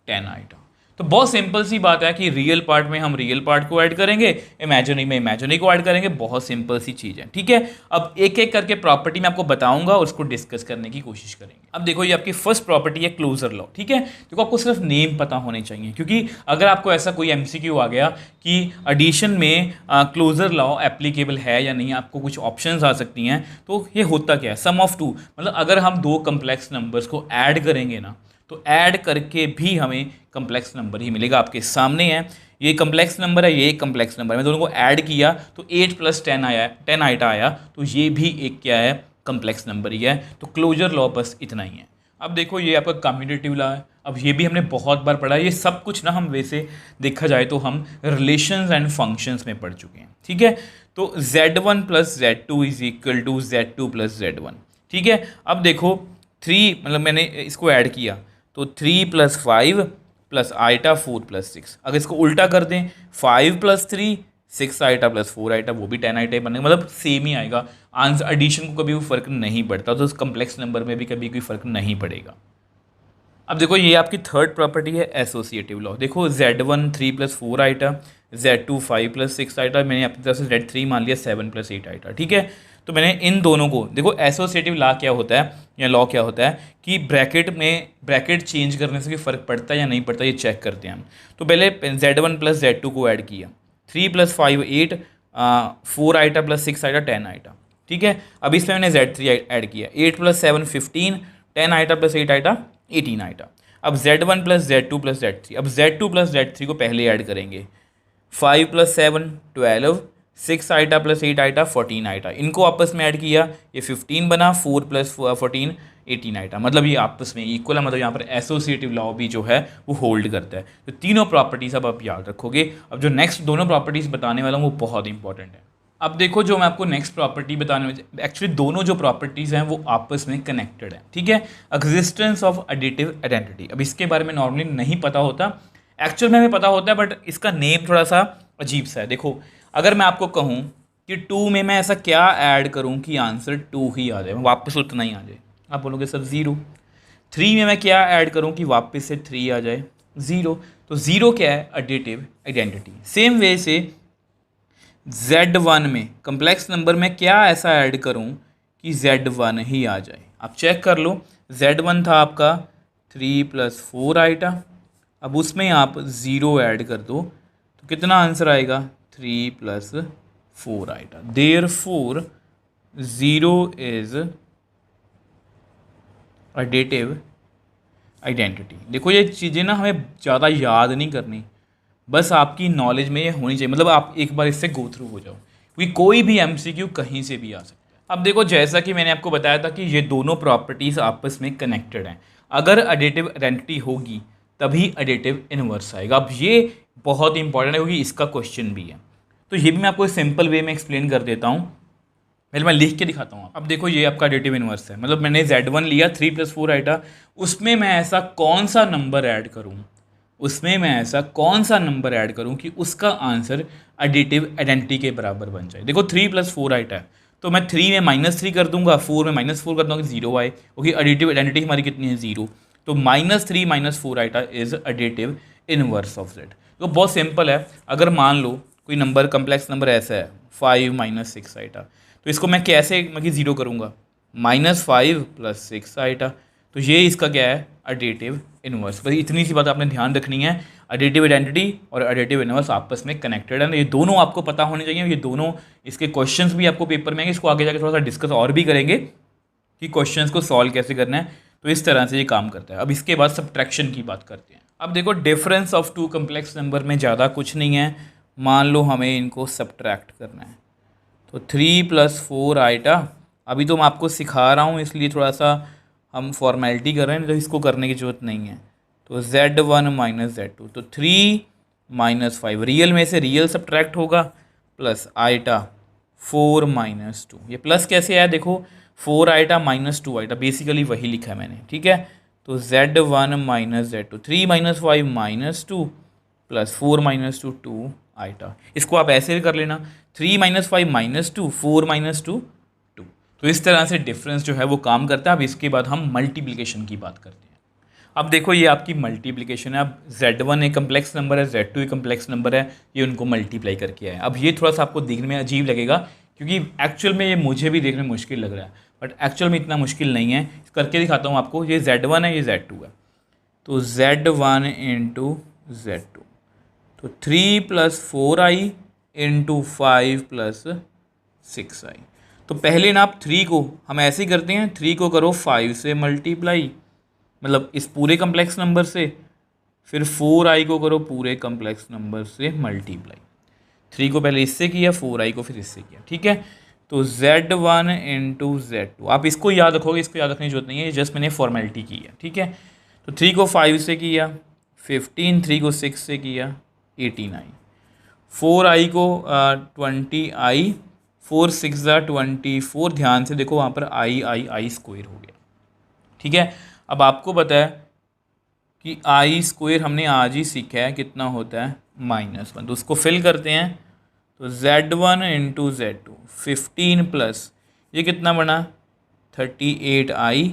10 आइटा। तो बहुत सिंपल सी बात है कि रियल पार्ट में हम रियल पार्ट को ऐड करेंगे, इमेजिनरी में इमेजिनरी को ऐड करेंगे। बहुत सिंपल सी चीज़ है, ठीक है। अब एक एक करके प्रॉपर्टी मैं आपको बताऊंगा और उसको डिस्कस करने की कोशिश करेंगे। अब देखो ये आपकी फर्स्ट प्रॉपर्टी है क्लोजर लॉ, ठीक है। देखो आपको सिर्फ नेम पता होने चाहिए, क्योंकि अगर आपको ऐसा कोई MCQ आ गया कि एडिशन में क्लोजर लॉ एप्लीकेबल है या नहीं, आपको कुछ ऑप्शंस आ सकती हैं। तो ये होता क्या है, सम ऑफ टू, मतलब अगर हम दो कम्प्लेक्स नंबर्स को ऐड करेंगे ना, तो ऐड करके भी हमें कम्प्लेक्स नंबर ही मिलेगा। आपके सामने है ये कम्प्लेक्स नंबर है, ये कम्प्लेक्स नंबर है, मैं दोनों को ऐड किया तो 8 + 10 आया, 10 आइटा आया, तो ये भी एक क्या है, कम्प्लेक्स नंबर ही है। तो क्लोजर लॉ बस इतना ही है। अब देखो ये आपका कम्यूटेटिव लॉ है। अब ये भी हमने बहुत बार पढ़ा है। ये सब कुछ ना हम वैसे देखा जाए तो हम रिलेशंस एंड फंक्शंस में पढ़ चुके हैं, ठीक है। तो Z1 + Z2 = Z2 + Z1, ठीक है। अब देखो 3 मतलब मैंने इसको ऐड किया तो 3 + 5 प्लस आइटा 4 प्लस 6। अगर इसको उल्टा कर दें 5 प्लस 3 6 आइटा प्लस 4 आइटा, वो भी 10 आइटा ही बनेगा, मतलब सेम ही आएगा आंसर। एडिशन को कभी भी फर्क नहीं पड़ता, तो उस कम्प्लेक्स नंबर में भी कभी कोई फर्क नहीं पड़ेगा। अब देखो ये आपकी थर्ड प्रॉपर्टी है एसोसिएटिव लॉ। देखो Z1 3 plus 4 iota, Z2 5 plus 6 iota, मैंने अपनी तरफ से Z3 मान लिया 7 प्लस 8 आइटा, ठीक है। तो मैंने इन दोनों को, देखो एसोसिएटिव लॉ क्या होता है या लॉ क्या होता है कि ब्रैकेट चेंज करने से भी फ़र्क पड़ता है या नहीं पड़ता, ये चेक करते हैं हम। तो पहले Z1 प्लस Z2 को ऐड किया, 3 plus 5 8, 4 iota plus 6 iota 10 iota, ठीक है। अब इसमें मैंने Z3 ऐड किया, 8 plus 7 15, 10 iota plus 8 iota 18 iota. अब Z1 plus Z2 plus Z3, अब Z2 प्लस Z3 को पहले ऐड करेंगे, 5 plus 7 12, 6 iota plus 8 iota 14 iota, इनको आपस में ऐड किया, ये 15 बना, 4 प्लस 14 18 आइटा, मतलब ये आपस में इक्वल है, मतलब यहाँ पर एसोसिएटिव लॉ भी जो है वो होल्ड करता है। तो तीनों प्रॉपर्टीज़ अब आप याद रखोगे। अब जो नेक्स्ट दोनों प्रॉपर्टीज़ बताने वाला हूँ वो बहुत इंपॉर्टेंट है। अब देखो जो मैं आपको नेक्स्ट प्रॉपर्टी बताने, एक्चुअली दोनों जो प्रॉपर्टीज़ हैं वो आपस में कनेक्टेड हैं, ठीक है। एग्जिस्टेंस ऑफ एडिटिव आइडेंटिटी, अब इसके बारे में नॉर्मली नहीं पता होता, एक्चुअल में हमें पता होता है, बट इसका नेम थोड़ा सा अजीब सा है। देखो अगर मैं आपको कहूँ कि 2 में मैं ऐसा क्या ऐड करूँ कि आंसर 2 ही आ जाए, वापस उतना ही आ जाए, आप बोलोगे सर 0। 3 में मैं क्या ऐड करूँ कि वापस से 3 आ जाए, 0। तो 0 क्या है, एडिटिव आइडेंटिटी। सेम वे से Z1 में कम्प्लेक्स नंबर में क्या ऐसा ऐड करूं कि Z1 ही आ जाए। आप चेक कर लो, Z1 था आपका 3 प्लस 4 आइटा, अब उसमें आप 0 ऐड कर दो तो कितना आंसर आएगा, 3 plus 4 iota. Therefore 0 is additive identity. देखो ये चीज़ें ना हमें ज़्यादा याद नहीं करनी, बस आपकी नॉलेज में ये होनी चाहिए, मतलब आप एक बार इससे गो थ्रू हो जाओ, क्योंकि कोई भी MCQ कहीं से भी आ सकता है। अब देखो जैसा कि मैंने आपको बताया था कि ये दोनों प्रॉपर्टीज़ आपस में कनेक्टेड हैं, अगर एडिटिव आइडेंटिटी होगी तभी एडिटिव इनवर्स आएगा। अब ये बहुत इंपॉर्टेंट है क्योंकि इसका क्वेश्चन भी है, तो ये भी मैं आपको सिंपल वे में एक्सप्लेन कर देता हूँ। पहले मैं लिख के दिखाता हूँ। अब देखो ये आपका एडिटिव इनवर्स है, मतलब मैंने Z1 लिया 3 प्लस 4 आइटा, उसमें मैं ऐसा कौन सा नंबर ऐड करूँ कि उसका आंसर एडिटिव आइडेंटिटी के बराबर बन जाए। देखो 3 प्लस 4 आइटा है, तो मैं 3 में -3 कर दूंगा, 4 में -4 कर दूंगा, 0 आए, क्योंकि एडिटिव आइडेंटिटी हमारी कितनी है, 0। तो -3 -4 iota is additive inverse of Z। तो बहुत सिंपल है, अगर मान लो कोई नंबर कम्प्लेक्स नंबर ऐसा है 5 - 6 आइटा, तो इसको मैं कैसे मतलब 0 करूँगा, -5 + 6 आइटा, तो ये इसका क्या है, एडिटिव इनवर्स। बस इतनी सी बात आपने ध्यान रखनी है, एडिटिव आइडेंटिटी और एडिटिव इनवर्स आपस में कनेक्टेड है, ये दोनों आपको पता होने चाहिए। ये दोनों इसके क्वेश्चंस भी आपको पेपर में आएंगे, इसको आगे जाकर थोड़ा सा डिस्कस और भी करेंगे कि क्वेश्चंस को सॉल्व कैसे करना है। तो इस तरह से ये काम करता है। अब इसके बाद सब्ट्रैक्शन की बात करते हैं। अब देखो डिफरेंस ऑफ 2 कम्प्लेक्स नंबर में ज़्यादा कुछ नहीं है, मान लो हमें इनको सब्ट्रैक्ट करना है, तो 3 + 4 आइटा, अभी तो मैं आपको सिखा रहा हूँ इसलिए थोड़ा सा हम फॉर्मेलिटी कर रहे हैं, तो इसको करने की ज़रूरत नहीं है। तो Z1 - Z2, तो 3 - 5, रियल में से रियल सब्ट्रैक्ट होगा, प्लस आइटा 4 - 2। ये प्लस कैसे आया, देखो 4 आइटा -2 आइटा, बेसिकली वही लिखा है मैंने, ठीक है। तो Z1 - Z2, 3 - 5 -2 प्लस 4 - 2 आइटा। इसको आप ऐसे भी कर लेना, 3 - 5 -2, 4 - 2 2। तो इस तरह से डिफरेंस जो है वो काम करता है। अब इसके बाद हम मल्टीप्लिकेशन की बात करते हैं। अब देखो ये आपकी मल्टीप्लिकेशन है, अब Z1 एक कम्प्लेक्स नंबर है, Z2 एक कम्प्लेक्स नंबर है, ये उनको मल्टीप्लाई करके आया है। अब ये थोड़ा सा आपको देखने में अजीब लगेगा, क्योंकि एक्चुअल में ये मुझे भी देखने में मुश्किल लग रहा है, बट एक्चुअल में इतना मुश्किल नहीं है। करके दिखाता हूँ आपको, ये Z1 है, ये Z2 है, तो Z1 × Z2, तो 3 + 4i × 5 + 6i। तो पहले ना आप 3 को हम ऐसे ही करते हैं, 3 को करो 5 से मल्टीप्लाई, मतलब इस पूरे कम्प्लेक्स नंबर से, फिर 4i को करो पूरे कम्प्लेक्स नंबर से मल्टीप्लाई। 3 को पहले इससे किया, 4i को फिर इससे किया, ठीक है। तो Z1 × Z2, आप इसको याद रखोगे, इसको याद रखने की जरूरत नहीं है, जस्ट मैंने फॉर्मेलिटी की है, ठीक है। तो 3 को 5 से किया 15, 3 को 6 से किया 18i, 4i को 20i, 4 × 6 = 24। ध्यान से देखो वहाँ पर i स्क्वायर हो गया, ठीक है। अब आपको पता है कि आई स्क्वायर हमने आज ही सीखा है कितना होता है -1, तो उसको फिल करते हैं। तो Z1 इंटू Z2 15 प्लस ये कितना बना 38i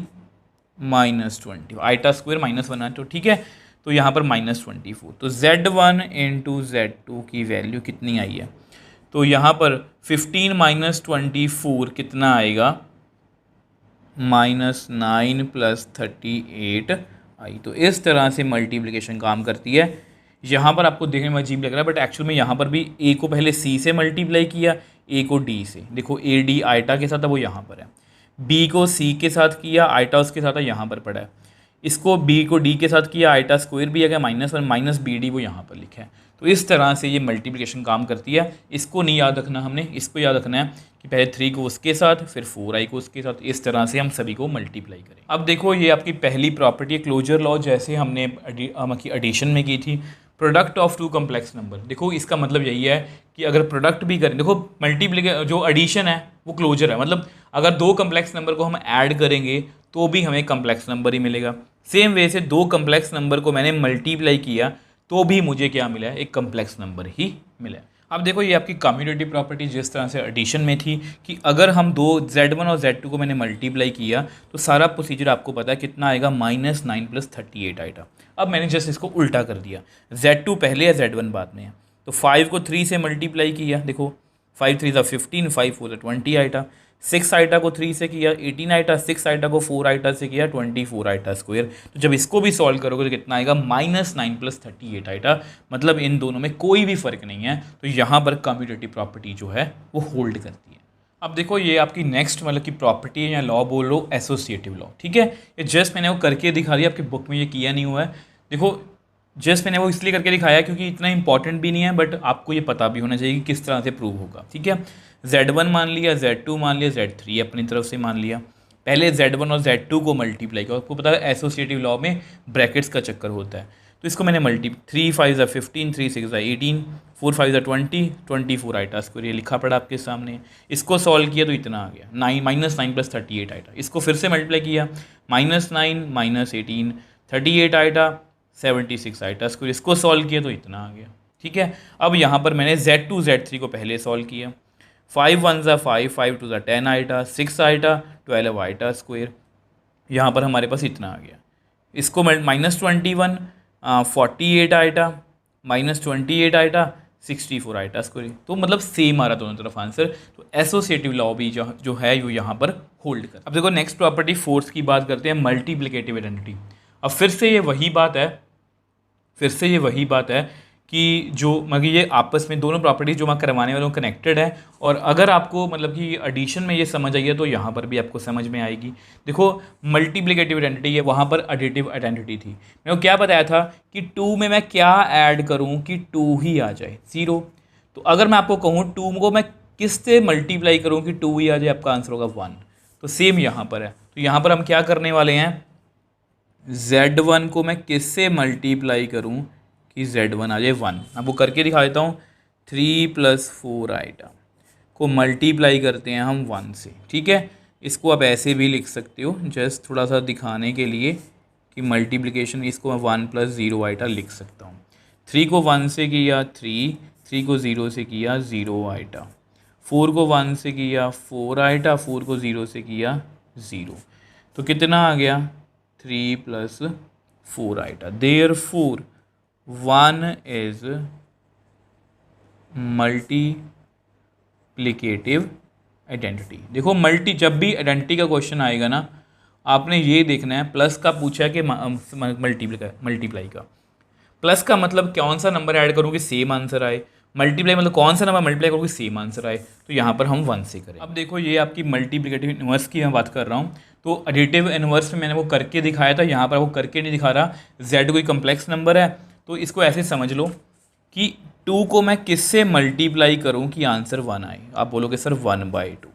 -20, आइटा स्क्वायर -1 है तो ठीक है, तो यहाँ पर -24। तो Z1 इंटू Z2 की वैल्यू कितनी आई है, तो यहाँ पर 15 - 24 कितना आएगा -9 + 38i। तो इस तरह से मल्टीप्लिकेशन काम करती है। यहाँ पर आपको देखने में अजीब लग रहा है बट एक्चुअल में यहाँ पर भी ए को पहले सी से मल्टीप्लाई किया, ए को डी से, देखो ए डी आइटा के साथ है वो यहाँ पर है, बी को सी के साथ किया, आइटा उसके साथ है यहाँ पर पड़ा है, इसको बी को डी के साथ किया, आइटा स्क्वायर भी आ गया -1 - बी डी वो यहाँ पर लिखा है। तो इस तरह से ये मल्टीप्लिकेशन काम करती है। इसको नहीं याद रखना हमने, इसको याद रखना है कि पहले 3 को उसके साथ फिर 4i को उसके साथ, इस तरह से हम सभी को मल्टीप्लाई करें। अब देखो ये आपकी पहली प्रॉपर्टी है क्लोजर लॉ, जैसे हमने एडिशन में की थी, product of two complex number. देखो इसका मतलब यही है कि अगर प्रोडक्ट भी करें, देखो जो एडिशन है वो क्लोजर है, मतलब अगर दो कम्प्लेक्स नंबर को हम ऐड करेंगे तो भी हमें कम्प्लेक्स नंबर ही मिलेगा। सेम वे से दो कम्प्लेक्स नंबर को मैंने मल्टीप्लाई किया तो भी मुझे क्या मिला है, एक कम्प्लेक्स नंबर ही मिला। अब देखो ये आपकी कम्यूटेटिव प्रॉपर्टी जिस तरह से एडिशन में थी कि अगर हम दो Z1 और Z2 को मैंने मल्टीप्लाई किया तो सारा प्रोसीजर आपको पता है कितना आएगा -9 + 38 आएगा। अब मैंने जस्ट इसको उल्टा कर दिया, Z2 पहले है Z1 बाद में है, तो 5 को 3 से मल्टीप्लाई किया, देखो 5 3 15, 5 4 20 आइटा, 6 आइटा को 3 से किया 18 आइटा, 6 आइटा को 4 आइटा से किया 24 आइटा स्क्वायर। तो जब इसको भी सॉल्व करोगे तो कितना आएगा -9 + 38 आइटा, मतलब इन दोनों में कोई भी फर्क नहीं है। तो यहाँ पर कम्यूटेटिव प्रॉपर्टी जो है वो होल्ड करती है। अब देखो ये आपकी नेक्स्ट मतलब की प्रॉपर्टी है या लॉ बोल लो, एसोसिएटिव लॉ, ठीक है। ये जस्ट मैंने वो करके दिखा दिया, आपकी बुक में ये किया नहीं हुआ है। देखो जस्ट मैंने वो इसलिए करके दिखाया क्योंकि इतना इंपॉर्टेंट भी नहीं है बट आपको ये पता भी होना चाहिए कि किस तरह से प्रूव होगा, ठीक है। Z1 मान लिया, Z2 मान लिया, Z3 अपनी तरफ से मान लिया, पहले Z1 और Z2 को मल्टीप्लाई किया। आपको पता है एसोसिएटिव लॉ में ब्रैकेट्स का चक्कर होता है, तो इसको मैंने 3 5 15, 3 6 18, 4 5 20, 24 आइटा स्क्वायर, ये लिखा पड़ा आपके सामने। इसको सॉल्व किया तो इतना आ गया -9 + 38 आइटा। इसको फिर से मल्टीप्लाई किया, -9 - 18, 38 आइटा, 76 आइटा स्क्वायर। इसको सॉल्व किया तो इतना आ गया, ठीक है। अब यहाँ पर मैंने Z2 Z3 को पहले सॉल्व किया, 5 1 = 5, 5 2 = 10 आइटा, 6 आइटा 12 आइटा स्क्वायर, यहाँ पर हमारे पास इतना आ गया। इसको -21 48 आइटा, -28 आइटा 64 आइटा स्क्वायर, तो मतलब सेम आ रहा दोनों तरफ आंसर। तो एसोसिएटिव लॉ भी जो है वो यहाँ पर होल्ड कर। अब देखो नेक्स्ट प्रॉपर्टी फोर्स की बात करते हैं, मल्टीप्लिकेटिव आइडेंटिटी। अब फिर से ये वही बात है कि जो मतलब ये आपस में दोनों प्रॉपर्टीज जो मैं करवाने वाला हूँ कनेक्टेड है, और अगर आपको मतलब कि एडिशन में ये समझ आई है तो यहाँ पर भी आपको समझ में आएगी। देखो मल्टीप्लिकेटिव आइडेंटिटी है, वहाँ पर एडिटिव आइडेंटिटी थी। मैंने को क्या बताया था कि 2 में मैं क्या ऐड करूँ कि 2 ही आ जाए, 0। तो अगर मैं आपको कहूँ 2 को मैं किस से मल्टीप्लाई करूँ कि 2 ही आ जाए, आपका आंसर होगा 1। तो सेम यहाँ पर है, तो यहाँ पर हम क्या करने वाले हैं, Z1 को मैं किस से मल्टीप्लाई करूँ कि Z1 आ जाए 1। अब वो करके दिखा देता हूँ, 3 + 4 आइटा को मल्टीप्लाई करते हैं हम 1 से, ठीक है। इसको आप ऐसे भी लिख सकते हो, जस्ट थोड़ा सा दिखाने के लिए कि मल्टीप्लिकेशन, इसको मैं 1 + 0 आइटा लिख सकता हूँ। 3 को 1 से किया 3 को 0 से किया 0 आइटा, 4 को 1 से किया 4 आइटा, 4 को 0 से किया 0। तो कितना आ गया 3 + 4 iota. Therefore 1 is multiplicative identity. देखो जब भी आइडेंटिटी का क्वेश्चन आएगा ना, आपने ये देखना है प्लस का पूछा है कि मल्टीप्लाई का। प्लस का मतलब कौन सा नंबर ऐड करूँ कि सेम आंसर आए, मल्टीप्लाई मतलब कौन सा नंबर मल्टीप्लाई करूँ कि सेम आंसर आए। तो यहाँ पर हम 1 से करें। अब देखो ये आपकी मल्टीप्लिकेटिव इन्वर्स की मैं बात कर रहा हूँ, तो एडिटिव इन्वर्स में मैंने वो करके दिखाया था, यहाँ पर वो करके नहीं दिखा रहा। Z कोई कम्प्लेक्स नंबर है तो इसको ऐसे समझ लो कि 2 को मैं किससे मल्टीप्लाई करूं कि आंसर 1 आए। आप बोलोगे सर 1/2,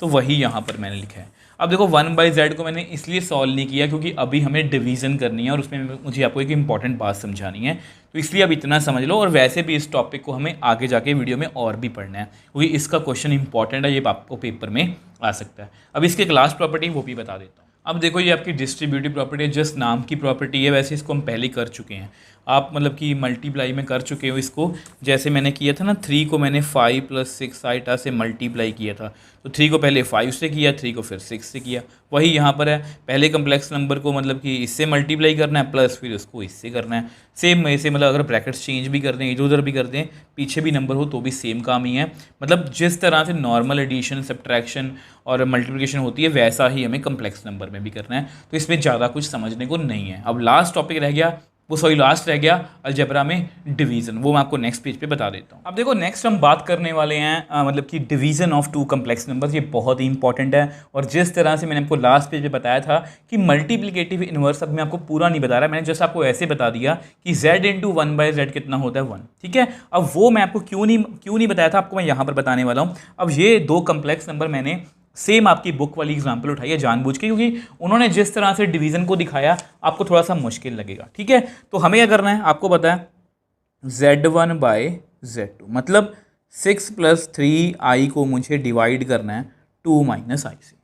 तो वही यहाँ पर मैंने लिखा है। अब देखो 1/z को मैंने इसलिए सॉल्व नहीं किया क्योंकि अभी हमें डिवीज़न करनी है और उसमें मुझे आपको एक इंपॉर्टेंट बात समझानी है, तो इसलिए अब इतना समझ लो। और वैसे भी इस टॉपिक को हमें आगे जाके वीडियो में और भी पढ़ना है क्योंकि इसका क्वेश्चन इंपॉर्टेंट है, ये आपको पेपर में आ सकता है। अब इसकी एक लास्ट प्रॉपर्टी वो भी बता देता हूँ। अब देखो ये आपकी डिस्ट्रीब्यूटिव प्रॉपर्टी है, जस्ट नाम की प्रॉपर्टी है, वैसे इसको हम पहले कर चुके हैं। आप मतलब कि मल्टीप्लाई में कर चुके हो इसको, जैसे मैंने किया था ना 3 को मैंने 5 + 6 आइटा से मल्टीप्लाई किया था। तो 3 को पहले 5 से किया, 3 को फिर 6 से किया। वही यहाँ पर है, पहले कम्प्लेक्स नंबर को मतलब कि इससे मल्टीप्लाई करना है प्लस फिर उसको इससे करना है। सेम ऐसे मतलब अगर ब्रैकेट्स चेंज भी कर दें, इधर उधर भी कर दें, पीछे भी नंबर हो तो भी सेम काम ही है। मतलब जिस तरह से नॉर्मल एडिशन, सब्ट्रैक्शन और मल्टीप्लिकेशन होती है वैसा ही हमें कम्प्लेक्स नंबर में भी करना है। तो इसमें ज़्यादा कुछ समझने को नहीं है। अब लास्ट टॉपिक रह गया, लास्ट रह गया अलजेब्रा में डिवीज़न, वो मैं आपको नेक्स्ट पेज पे बता देता हूँ। अब देखो नेक्स्ट हम बात करने वाले हैं मतलब कि डिवीज़न ऑफ 2 कम्प्लेक्स नंबर्स। ये बहुत ही इंपॉर्टेंट है, और जिस तरह से मैंने आपको लास्ट पेज पे बताया था कि मल्टीप्लिकेटिव इन्वर्स, अब मैं आपको पूरा नहीं बता रहा, मैंने जस्ट आपको ऐसे बता दिया कि z × 1/z कितना होता है 1, ठीक है। अब वो मैं आपको क्यों नहीं बताया था, आपको मैं यहाँ पर बताने वाला हूँ। अब ये 2 कम्प्लेक्स नंबर मैंने सेम आपकी बुक वाली एग्जाम्पल उठाई है जानबूझ के, क्योंकि उन्होंने जिस तरह से डिवीज़न को दिखाया आपको थोड़ा सा मुश्किल लगेगा, ठीक है। तो हमें क्या करना है, आपको पता है z1/z2 मतलब 6 + 3i को मुझे डिवाइड करना है 2 - i से।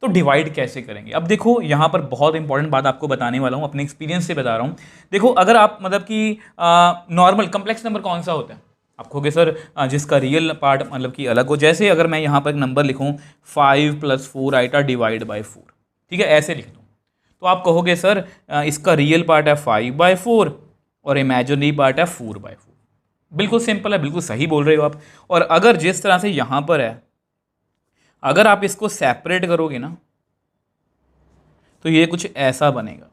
तो डिवाइड कैसे करेंगे, अब देखो यहाँ पर बहुत इंपॉर्टेंट बात आपको बताने वाला हूँ, अपने एक्सपीरियंस से बता रहा हूँ। देखो अगर आप मतलब कि नॉर्मल कम्प्लेक्स नंबर कौन सा होता है, आप कहोगे सर जिसका रियल पार्ट मतलब कि अलग हो। जैसे अगर मैं यहाँ पर एक नंबर लिखूँ 5 + 4 आइटा डिवाइड बाय 4, ठीक है, ऐसे लिख दूँ, तो आप कहोगे सर इसका रियल पार्ट है 5/4 और इमेजिनरी पार्ट है 4/4। बिल्कुल सिंपल है, बिल्कुल सही बोल रहे हो आप। और अगर जिस तरह से यहाँ पर है, अगर आप इसको सेपरेट करोगे ना तो ये कुछ ऐसा बनेगा,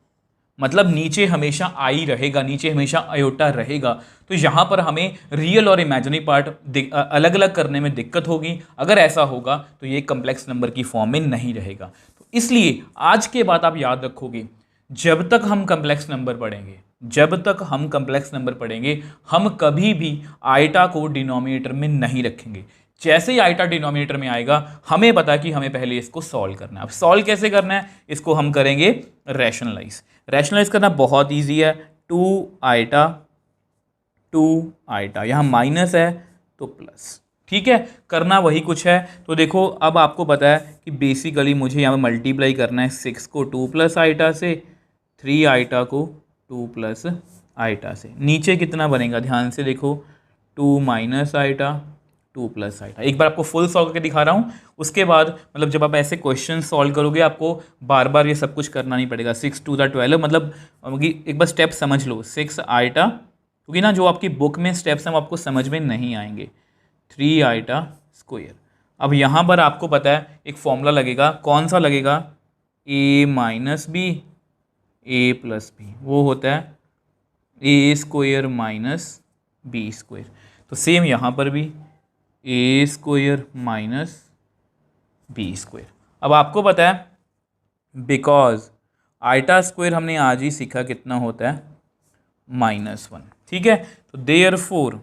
मतलब नीचे हमेशा आई रहेगा, नीचे हमेशा आयोटा रहेगा। तो यहाँ पर हमें रियल और इमेजिनरी पार्ट अलग अलग करने में दिक्कत होगी। अगर ऐसा होगा तो ये कम्प्लेक्स नंबर की फॉर्म में नहीं रहेगा। तो इसलिए आज के बाद आप याद रखोगे, जब तक हम कम्प्लेक्स नंबर पढ़ेंगे, हम कभी भी आइटा को डिनोमिनेटर में नहीं रखेंगे। जैसे ही आइटा डिनोमिनेटर में आएगा हमें पता है कि हमें पहले इसको सॉल्व करना है। अब सॉल्व कैसे करना है, इसको हम करेंगे रैशनलाइज करना बहुत ईजी है। 2 आइटा यहाँ माइनस है तो प्लस, ठीक है, करना वही कुछ है। तो देखो अब आपको पता है कि बेसिकली मुझे यहाँ पर मल्टीप्लाई करना है 6 को 2 + आइटा से, 3 आइटा को 2 + आइटा से। नीचे कितना बनेगा ध्यान से देखो, 2 - आइटा 2 + आइटा। एक बार आपको फुल सॉल्व करके दिखा रहा हूँ, उसके बाद मतलब जब आप ऐसे क्वेश्चन सॉल्व करोगे आपको बार बार ये सब कुछ करना नहीं पड़ेगा। 6 × 2 = 12, मतलब एक बार स्टेप समझ लो। 6 आइटा, क्योंकि ना जो आपकी बुक में स्टेप्स हैं वो आपको समझ में नहीं आएंगे। 3 आइटा स्क्वायर। अब यहाँ पर आपको पता है एक फॉर्मूला लगेगा, कौन सा लगेगा, a - b a + b, वो होता है a² - b²। तो सेम यहाँ पर भी a² - b²। अब आपको पता है बिकॉज आइटा स्क्वायर हमने आज ही सीखा कितना होता है -1, ठीक है। तो देयरफॉर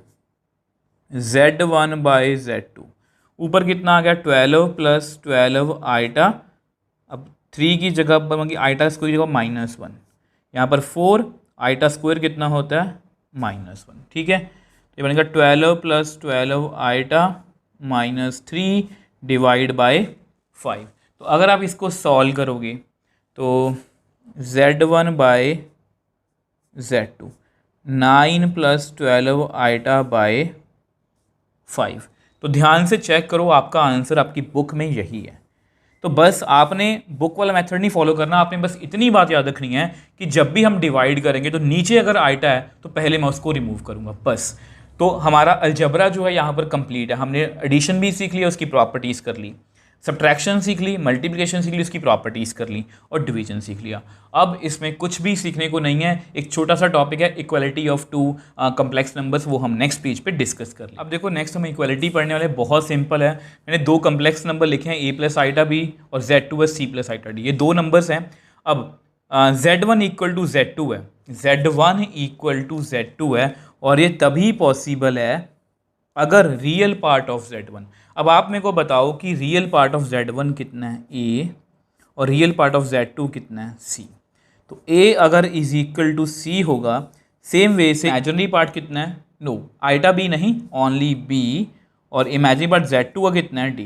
z1/z2 ऊपर कितना आ गया 12 + 12 आइटा। अब 3 की जगह आइटा स्क्वायर की जगह -1, यहाँ पर 4 आइटा स्क्वायर कितना होता है -1, ठीक है। ये बनेगा 12 + 12 आइटा -3 डिवाइड बाय 5। तो अगर आप इसको सॉल्व करोगे तो z1/z2 9 + 12 आइटा बाय 5। तो ध्यान से चेक करो, आपका आंसर आपकी बुक में यही है। तो बस आपने बुक वाला मेथड नहीं फॉलो करना, आपने बस इतनी बात याद रखनी है कि जब भी हम डिवाइड करेंगे तो नीचे अगर आइटा है तो पहले मैं उसको रिमूव करूंगा, बस। तो हमारा अलजेब्रा जो है यहाँ पर कंप्लीट है। हमने एडिशन भी सीख लिया, उसकी प्रॉपर्टीज़ कर ली, सब्ट्रैक्शन सीख ली, मल्टीप्लिकेशन सीख ली, उसकी प्रॉपर्टीज़ कर ली, और डिवीजन सीख लिया। अब इसमें कुछ भी सीखने को नहीं है, एक छोटा सा टॉपिक है इक्वलिटी ऑफ 2 कम्प्लेक्स नंबर्स, वो हम नेक्स्ट पेज पे डिस्कस कर लें। अब देखो नेक्स्ट हम इक्वलिटी पढ़ने वाले, बहुत सिंपल है। मैंने 2 कम्प्लेक्स नंबर लिखे हैं, a + आइटा b और z2 है c + आइटा d। ये 2 नंबर्स हैं। अब z1 = z2 है, z1 = z2 है, और ये तभी पॉसिबल है अगर रियल पार्ट ऑफ z1। अब आप मेरे को बताओ कि रियल पार्ट ऑफ z1 कितना है a और रियल पार्ट ऑफ z2 कितना है c। तो a अगर = c होगा, सेम वे से इमेजिनरी पार्ट कितना है, नो आइटा b नहीं, ओनली b, और इमेजिनरी पार्ट z2 का कितना है d।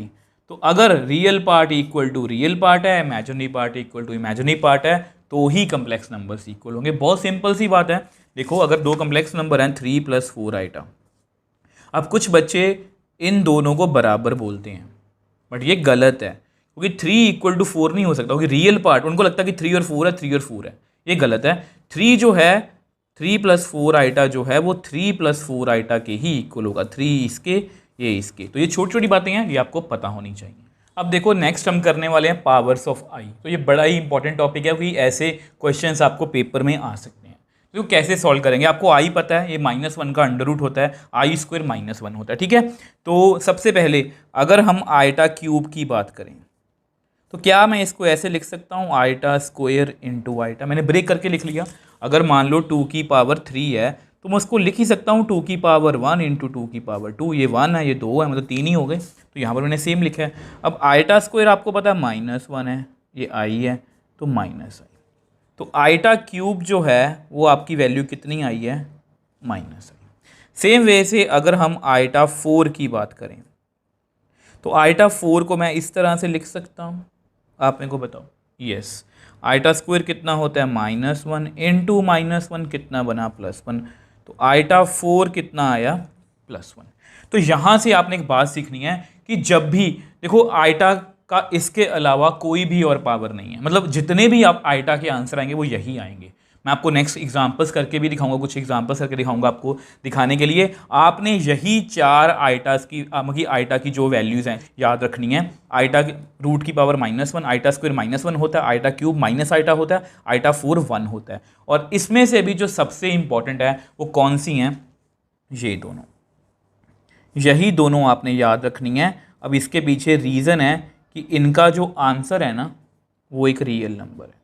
तो अगर real part equal to real part है, imaginary part equal to imaginary part है, तो ही कम्प्लेक्स नंबर्स इक्वल होंगे। बहुत सिंपल सी बात है। देखो अगर दो कम्प्लेक्स नंबर हैं 3 + 4 आइटा, अब कुछ बच्चे इन दोनों को बराबर बोलते हैं, बट ये गलत है, क्योंकि 3 = 4 नहीं हो सकता, क्योंकि रियल पार्ट उनको लगता है कि 3 और 4 है, 3 और 4 है, ये गलत है। 3 जो है 3 + 4 आइटा जो है वो 3 + 4 आइटा के ही इक्वल होगा, 3 इसके ये इसके। तो ये छोटी छोटी बातें हैं, ये आपको पता होनी चाहिए। अब देखो नेक्स्ट हम करने वाले हैं पावर्स ऑफ आई। तो ये बड़ा ही इंपॉर्टेंट टॉपिक है, क्योंकि ऐसे क्वेश्चंस आपको पेपर में आ सकते हैं। तो कैसे सॉल्व करेंगे, आपको आई पता है, ये -1 का अंडर रूट होता है, I² -1 होता है, ठीक है। तो सबसे पहले अगर हम आइटा क्यूब की बात करें, तो क्या मैं इसको ऐसे लिख सकता हूँ, I² × आइटा। मैंने ब्रेक करके लिख लिया। अगर मान लो 2 की पावर 3 है, तो मैं उसको लिख ही सकता हूँ 2 की पावर 1 × 2 की पावर 2। ये 1 है, ये 2 है, मतलब 3 ही हो गए। तो यहाँ पर मैंने सेम लिखा है। अब I² आपको पता है -1 है, ये I है, तो -I। तो आइटा क्यूब जो है वो आपकी वैल्यू कितनी आई है, -I। सेम वे से अगर हम I4 की बात करें, तो I4 को मैं इस तरह से लिख सकता हूँ, आप मेरे को बताओ। यस, I² कितना होता है, -1 × -1 कितना बना, +1। तो I4 कितना आया, +1। तो यहाँ से आपने एक बात सीखनी है कि जब भी देखो आइटा का इसके अलावा कोई भी और पावर नहीं है, मतलब जितने भी आप आइटा के आंसर आएंगे वो यही आएंगे। मैं आपको नेक्स्ट एग्जांपल्स करके भी दिखाऊंगा, कुछ एग्जांपल्स करके दिखाऊंगा आपको, दिखाने के लिए आपने यही 4 आइटास की आइटा की जो वैल्यूज़ हैं याद रखनी है। आइटा रूट की पावर -1, I² -1 होता है, आइटा क्यूब माइनस आइटा होता है, I4 1 होता है। और इसमें से भी जो सबसे इंपॉर्टेंट है वो कौन सी हैं, ये दोनों, यही दोनों आपने याद रखनी है। अब इसके पीछे रीज़न है कि इनका जो आंसर है ना वो एक रियल नंबर है,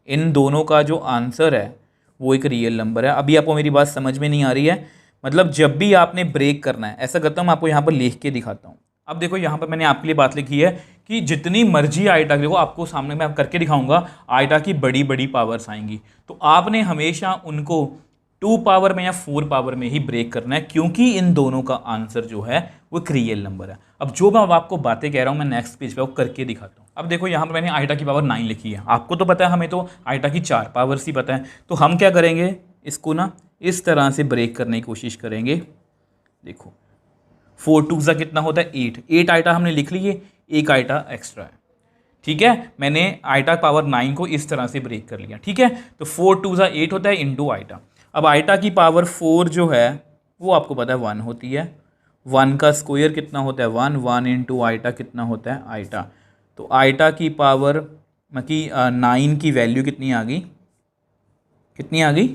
इन दोनों का जो आंसर है वो एक रियल नंबर है। अभी आपको मेरी बात समझ में नहीं आ रही है, मतलब जब भी आपने ब्रेक करना है, ऐसा करता हूँ मैं आपको यहाँ पर लिख के दिखाता हूँ। अब देखो यहाँ पर मैंने आपके लिए बात लिखी है कि जितनी मर्जी आइटा, देखो आपको सामने मैं करके दिखाऊंगा, आइटा की बड़ी बड़ी पावर्स आएंगी, तो आपने हमेशा उनको 2 पावर में या 4 पावर में ही ब्रेक करना है, क्योंकि इन दोनों का आंसर जो है वो एक रियल नंबर है। अब जो मैं आपको बातें कह रहा हूँ मैं नेक्स्ट पेज पे करके दिखाता हूँ। अब देखो यहाँ पर मैंने आइटा की पावर 9 लिखी है, आपको तो पता है, हमें तो आइटा की 4 पावर्स ही पता है। तो हम क्या करेंगे, इसको ना इस तरह से ब्रेक करने की कोशिश करेंगे। देखो 4 × 2 कितना होता है, 8 आइटा हमने लिख लिए, एक आइटा एक्स्ट्रा है, ठीक है। मैंने आइटा पावर 9 को इस तरह से ब्रेक कर लिया, ठीक है। तो 4 × 2 = 8 होता है, इंटू आइटा। अब आइटा की पावर 4 जो है वो आपको पता है 1 होती है, 1 का स्क्वायर कितना होता है, 1 × आइटा कितना होता है, आइटा। तो आइटा की पावर मतलब 9 की वैल्यू कितनी आ गई, कितनी आ गई,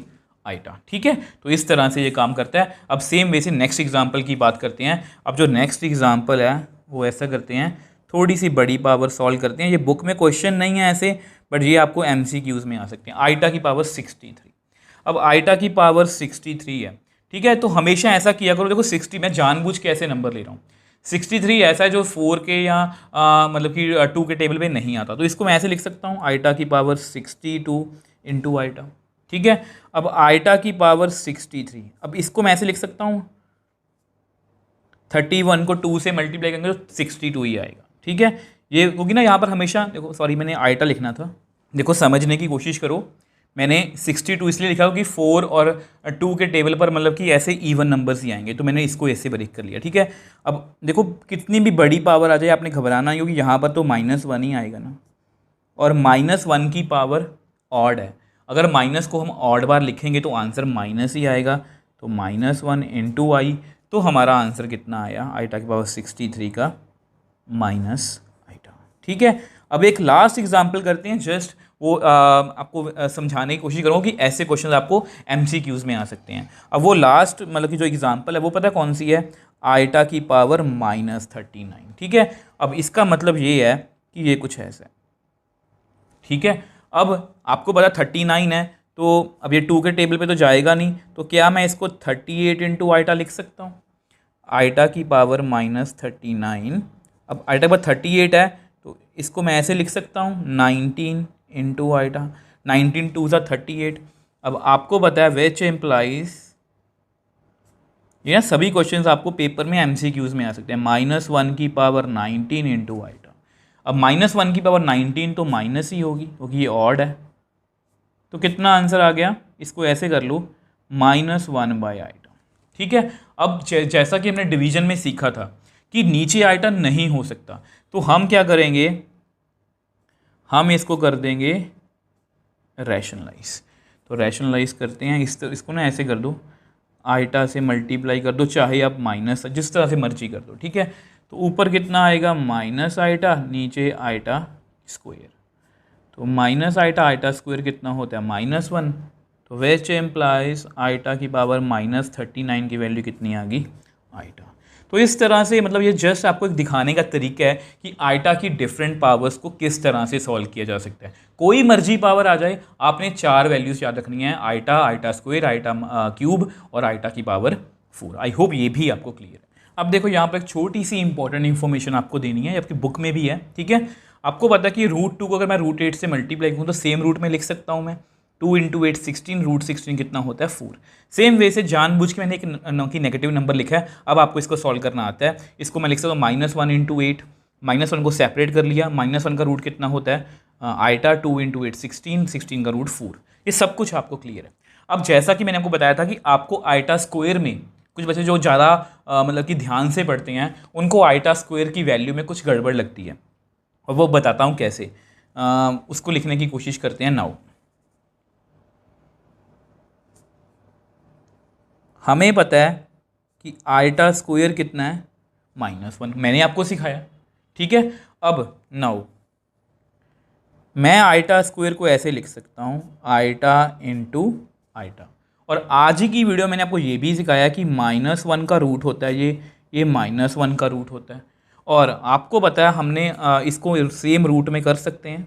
आइटा, ठीक है। तो इस तरह से ये काम करता है। अब सेम वे से नेक्स्ट एग्जांपल की बात करते हैं। अब जो नेक्स्ट एग्जांपल है वो ऐसा करते हैं, थोड़ी सी बड़ी पावर सॉल्व करते हैं। ये बुक में क्वेश्चन नहीं है ऐसे, बट ये आपको MCQs में आ सकते हैं। आइटा की पावर 63। अब आइटा की पावर 63 है, ठीक है। तो हमेशा ऐसा किया करो, देखो 60 मैं जानबूझ के ऐसे नंबर ले रहा हूँ, 63 ऐसा है जो 4 के या मतलब कि 2 के टेबल पे नहीं आता, तो इसको मैं ऐसे लिख सकता हूँ, आइटा की पावर 62 × आइटा, ठीक है। अब आइटा की पावर 63, अब इसको मैं ऐसे लिख सकता हूँ, 31 को 2 से मल्टीप्लाई करेंगे तो 62 ही आएगा, ठीक है। ये क्योंकि ना यहाँ पर हमेशा देखो, सॉरी मैंने आइटा लिखना था, देखो समझने की कोशिश करो। मैंने 62 इसलिए लिखा कि 4 और 2 के टेबल पर मतलब कि ऐसे इवन नंबर्स ही आएंगे, तो मैंने इसको ऐसे ब्रेक कर लिया, ठीक है। अब देखो कितनी भी बड़ी पावर आ जाए आपने घबराना नहीं, क्योंकि यहाँ पर तो -1 ही आएगा ना, और -1 की पावर ऑड है। अगर माइनस को हम ऑड बार लिखेंगे तो आंसर माइनस ही आएगा, तो -1 × आई, तो हमारा आंसर कितना आया, आइटा की पावर 63 का माइनस आइटा, ठीक है। अब एक लास्ट एग्जाम्पल करते हैं, जस्ट वो आपको समझाने की कोशिश करूँगा कि ऐसे क्वेश्चन आपको MCQs में आ सकते हैं। अब वो लास्ट मतलब कि जो एग्जांपल है वो पता है कौन सी है, आइटा की पावर -39, ठीक है। अब इसका मतलब ये है कि ये कुछ ऐसा है, ठीक है। अब आपको पता 39 है, तो अब ये 2 के टेबल पे तो जाएगा नहीं, तो क्या मैं इसको 38 × आइटा लिख सकता हूँ, आइटा की पावर -39। अब आइटा पर 38 है, तो इसको मैं ऐसे लिख सकता हूँ, 19 × आइटा, 19 × 2 = 38। अब आपको पता है विच इम्प्लाइज, ये सभी क्वेश्चंस आपको पेपर में MCQs में आ सकते हैं, -1 की पावर 19 × आइटा, अब -1 की पावर 19 तो माइनस ही होगी क्योंकि ये ऑड है। तो कितना आंसर आ गया, इसको ऐसे कर लो -1/आइटा। ठीक है। अब जैसा कि हमने डिवीजन में सीखा था कि नीचे आइटा नहीं हो सकता, तो हम क्या करेंगे, हम इसको कर देंगे रैशनलाइज। तो रैशनलाइज करते हैं, इसको ना ऐसे कर दो, आइटा से मल्टीप्लाई कर दो, चाहे आप माइनस जिस तरह से मर्जी कर दो। ठीक है। तो ऊपर कितना आएगा माइनस आइटा, नीचे आइटा स्क्वायर। तो माइनस आइटा, आइटा स्क्वायर कितना होता है -1। तो विच एम्प्लाइज आइटा की पावर -39 की वैल्यू कितनी आ गई आइटा। तो इस तरह से मतलब ये जस्ट आपको एक दिखाने का तरीका है कि आइटा की डिफरेंट पावर्स को किस तरह से सॉल्व किया जा सकता है। कोई मर्जी पावर आ जाए, आपने 4 वैल्यूज याद रखनी है, iota, iota square, iota cube और आइटा की पावर 4। आई होप ये भी आपको क्लियर है। अब देखो यहाँ पर एक छोटी सी इंपॉर्टेंट इन्फॉर्मेशन आपको देनी है, आपकी बुक में भी है। ठीक है। आपको पता है कि √2 को अगर मैं √8 से मल्टीप्लाई करूँ तो सेम रूट में लिख सकता हूँ मैं। 2 × 8 16, √16 कितना होता है 4। सेम वे से जानबूझ के मैंने एक नेगेटिव नंबर लिखा है। अब आपको इसको सॉल्व करना आता है। इसको मैं लिख सकता हूँ -1 × 8, -1 को सेपरेट कर लिया, -1 का रूट कितना होता है आइटा, 2 × 8 16, 16 का रूट 4। ये सब कुछ आपको क्लियर है। अब जैसा कि मैंने आपको बताया था कि आपको आइटा स्क्वायर में कुछ बच्चे जो ज़्यादा मतलब कि ध्यान से पढ़ते हैं उनको आइटा स्क्वायर की वैल्यू में कुछ गड़बड़ लगती है, और वो बताता हूँ कैसे। उसको लिखने की कोशिश करते हैं। नाउ हमें पता है कि आइटा स्क्वायर कितना है -1, मैंने आपको सिखाया। ठीक है। अब नाउ मैं आइटा स्क्वायर को ऐसे लिख सकता हूँ, आइटा इंटू आइटा। और आज ही की वीडियो मैंने आपको ये भी सिखाया कि -1 का रूट होता है ये -1 का रूट होता है। और आपको पता है हमने इसको सेम रूट में कर सकते हैं,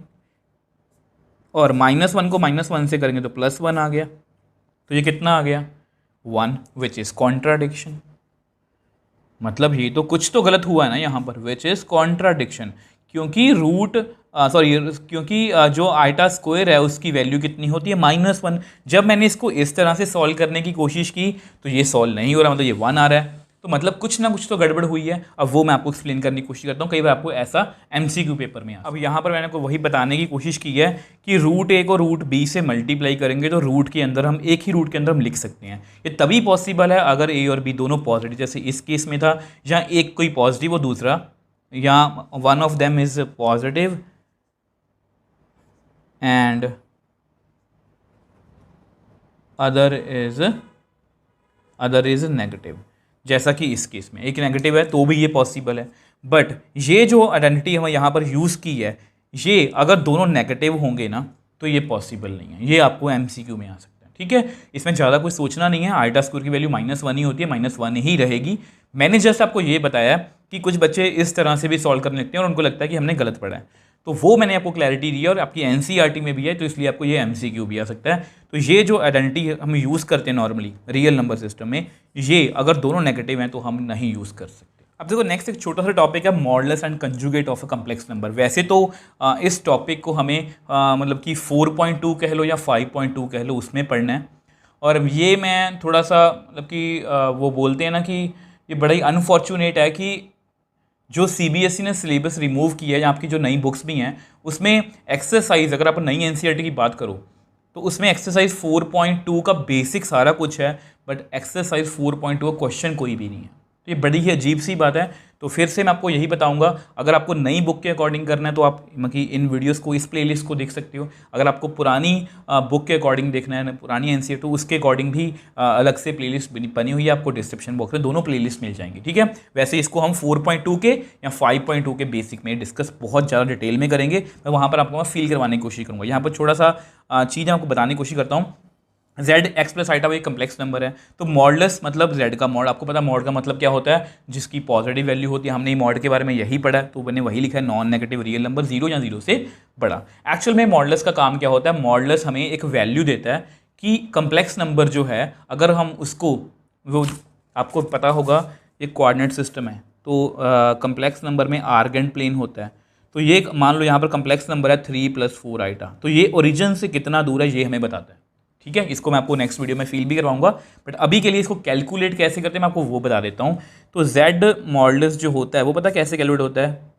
और -1 को -1 से करेंगे तो +1 आ गया। तो ये कितना आ गया 1, विच इज़ कॉन्ट्राडिक्शन। मतलब ये तो कुछ तो गलत हुआ है ना यहाँ पर, विच इज़ कॉन्ट्राडिक्शन। क्योंकि क्योंकि जो आइटा स्क्वायर है उसकी वैल्यू कितनी होती है -1। जब मैंने इसको इस तरह से सॉल्व करने की कोशिश की तो ये सॉल्व नहीं हो रहा, मतलब ये 1 आ रहा है। तो मतलब कुछ ना कुछ तो गड़बड़ हुई है। अब वो मैं आपको एक्सप्लेन करने की कोशिश करता हूँ, कई बार आपको ऐसा MCQ पेपर में अब यहाँ पर मैंने आपको वही बताने की कोशिश की है कि √A को √B से मल्टीप्लाई करेंगे तो रूट के अंदर हम एक ही रूट के अंदर हम लिख सकते हैं। ये तभी पॉसिबल है अगर A और B दोनों पॉजिटिव, जैसे इस केस में था, जहाँ एक कोई पॉजिटिव और दूसरा, या one of them is positive and other is negative. जैसा कि इस केस में एक नेगेटिव है तो भी ये पॉसिबल है। बट ये जो आइडेंटिटी हमें यहाँ पर यूज़ की है, ये अगर दोनों नेगेटिव होंगे ना तो ये पॉसिबल नहीं है। ये आपको MCQ में आ सकता है। ठीक है। इसमें ज़्यादा कुछ सोचना नहीं है। आइटा स्क्वायर की वैल्यू -1 ही होती है, -1 ही रहेगी। मैंने जस्ट आपको ये बताया कि कुछ बच्चे इस तरह से भी सॉल्व करने लगते हैं और उनको लगता है कि हमने गलत पढ़ा है, तो वो मैंने आपको क्लैरिटी दी है और आपकी NCERT में भी है, तो इसलिए आपको ये MCQ भी आ सकता है। तो ये जो आइडेंटिटी हम यूज़ करते हैं नॉर्मली रियल नंबर सिस्टम में, ये अगर दोनों नेगेटिव हैं तो हम नहीं यूज़ कर सकते। अब देखो नेक्स्ट एक छोटा सा टॉपिक है modulus and conjugate of a complex number. वैसे तो इस टॉपिक को हमें मतलब कि 4.2 कह लो या 5.2 कह लो, उसमें पढ़ना है। और ये मैं थोड़ा सा मतलब कि वो बोलते हैं ना कि ये बड़ा ही अनफॉर्चुनेट है कि जो CBSE ने सिलेबस रिमूव किया है, आपकी जो नई बुक्स भी हैं उसमें एक्सरसाइज, अगर आप नई NCERT की बात करो तो उसमें एक्सरसाइज 4.2 का बेसिक सारा कुछ है, बट एक्सरसाइज 4.2 का क्वेश्चन कोई भी नहीं है। तो ये बड़ी ही अजीब सी बात है। तो फिर से मैं आपको यही बताऊंगा, अगर आपको नई बुक के अकॉर्डिंग करना है तो आप मतलब इन वीडियोस को, इस प्लेलिस्ट को देख सकते हो। अगर आपको पुरानी बुक के अकॉर्डिंग देखना है, पुरानी NCERT, तो उसके अकॉर्डिंग भी अलग से प्लेलिस्ट बनी हुई है, आपको डिस्क्रिप्शन बॉक्स में दोनों प्लेलिस्ट मिल जाएंगी। ठीक है। वैसे इसको हम 4.2 के या 5.2 के बेसिक में डिस्कस बहुत ज़्यादा डिटेल में करेंगे। मैं वहाँ पर आपको मैं फील करवाने की कोशिश करूँगा। यहाँ पर थोड़ा सा चीज़ आपको बताने की कोशिश करता हूँ। ZX + आइटा वो एक कम्प्लेक्स नंबर है, तो मॉडुलस मतलब Z का मॉड। आपको पता है मॉड का मतलब क्या होता है, जिसकी पॉजिटिव वैल्यू होती है। हमने मॉड के बारे में यही पढ़ा है, तो मैंने वही लिखा है, नॉन नेगेटिव रियल नंबर 0 या 0 से बड़ा। एक्चुअल में मॉडुलस का काम क्या होता है, मॉडुलस हमें एक वैल्यू देता है कि कम्प्लेक्स नंबर जो है, अगर हम उसको, वो आपको पता होगा ये कोऑर्डिनेट सिस्टम है, तो कम्प्लेक्स नंबर में आर्गेंट प्लेन होता है। तो ये मान लो यहाँ पर कम्प्लेक्स नंबर है 3 + 4 आइटा, तो ये ओरिजिन से कितना दूर है ये हमें बताता है। ठीक है। इसको मैं आपको नेक्स्ट वीडियो में फील भी करवाऊंगा, बट अभी के लिए इसको कैलकुलेट कैसे करते हैं मैं आपको वो बता देता हूँ। तो Z मॉडुलस जो होता है वो पता कैसे कैलकुलेट होता है,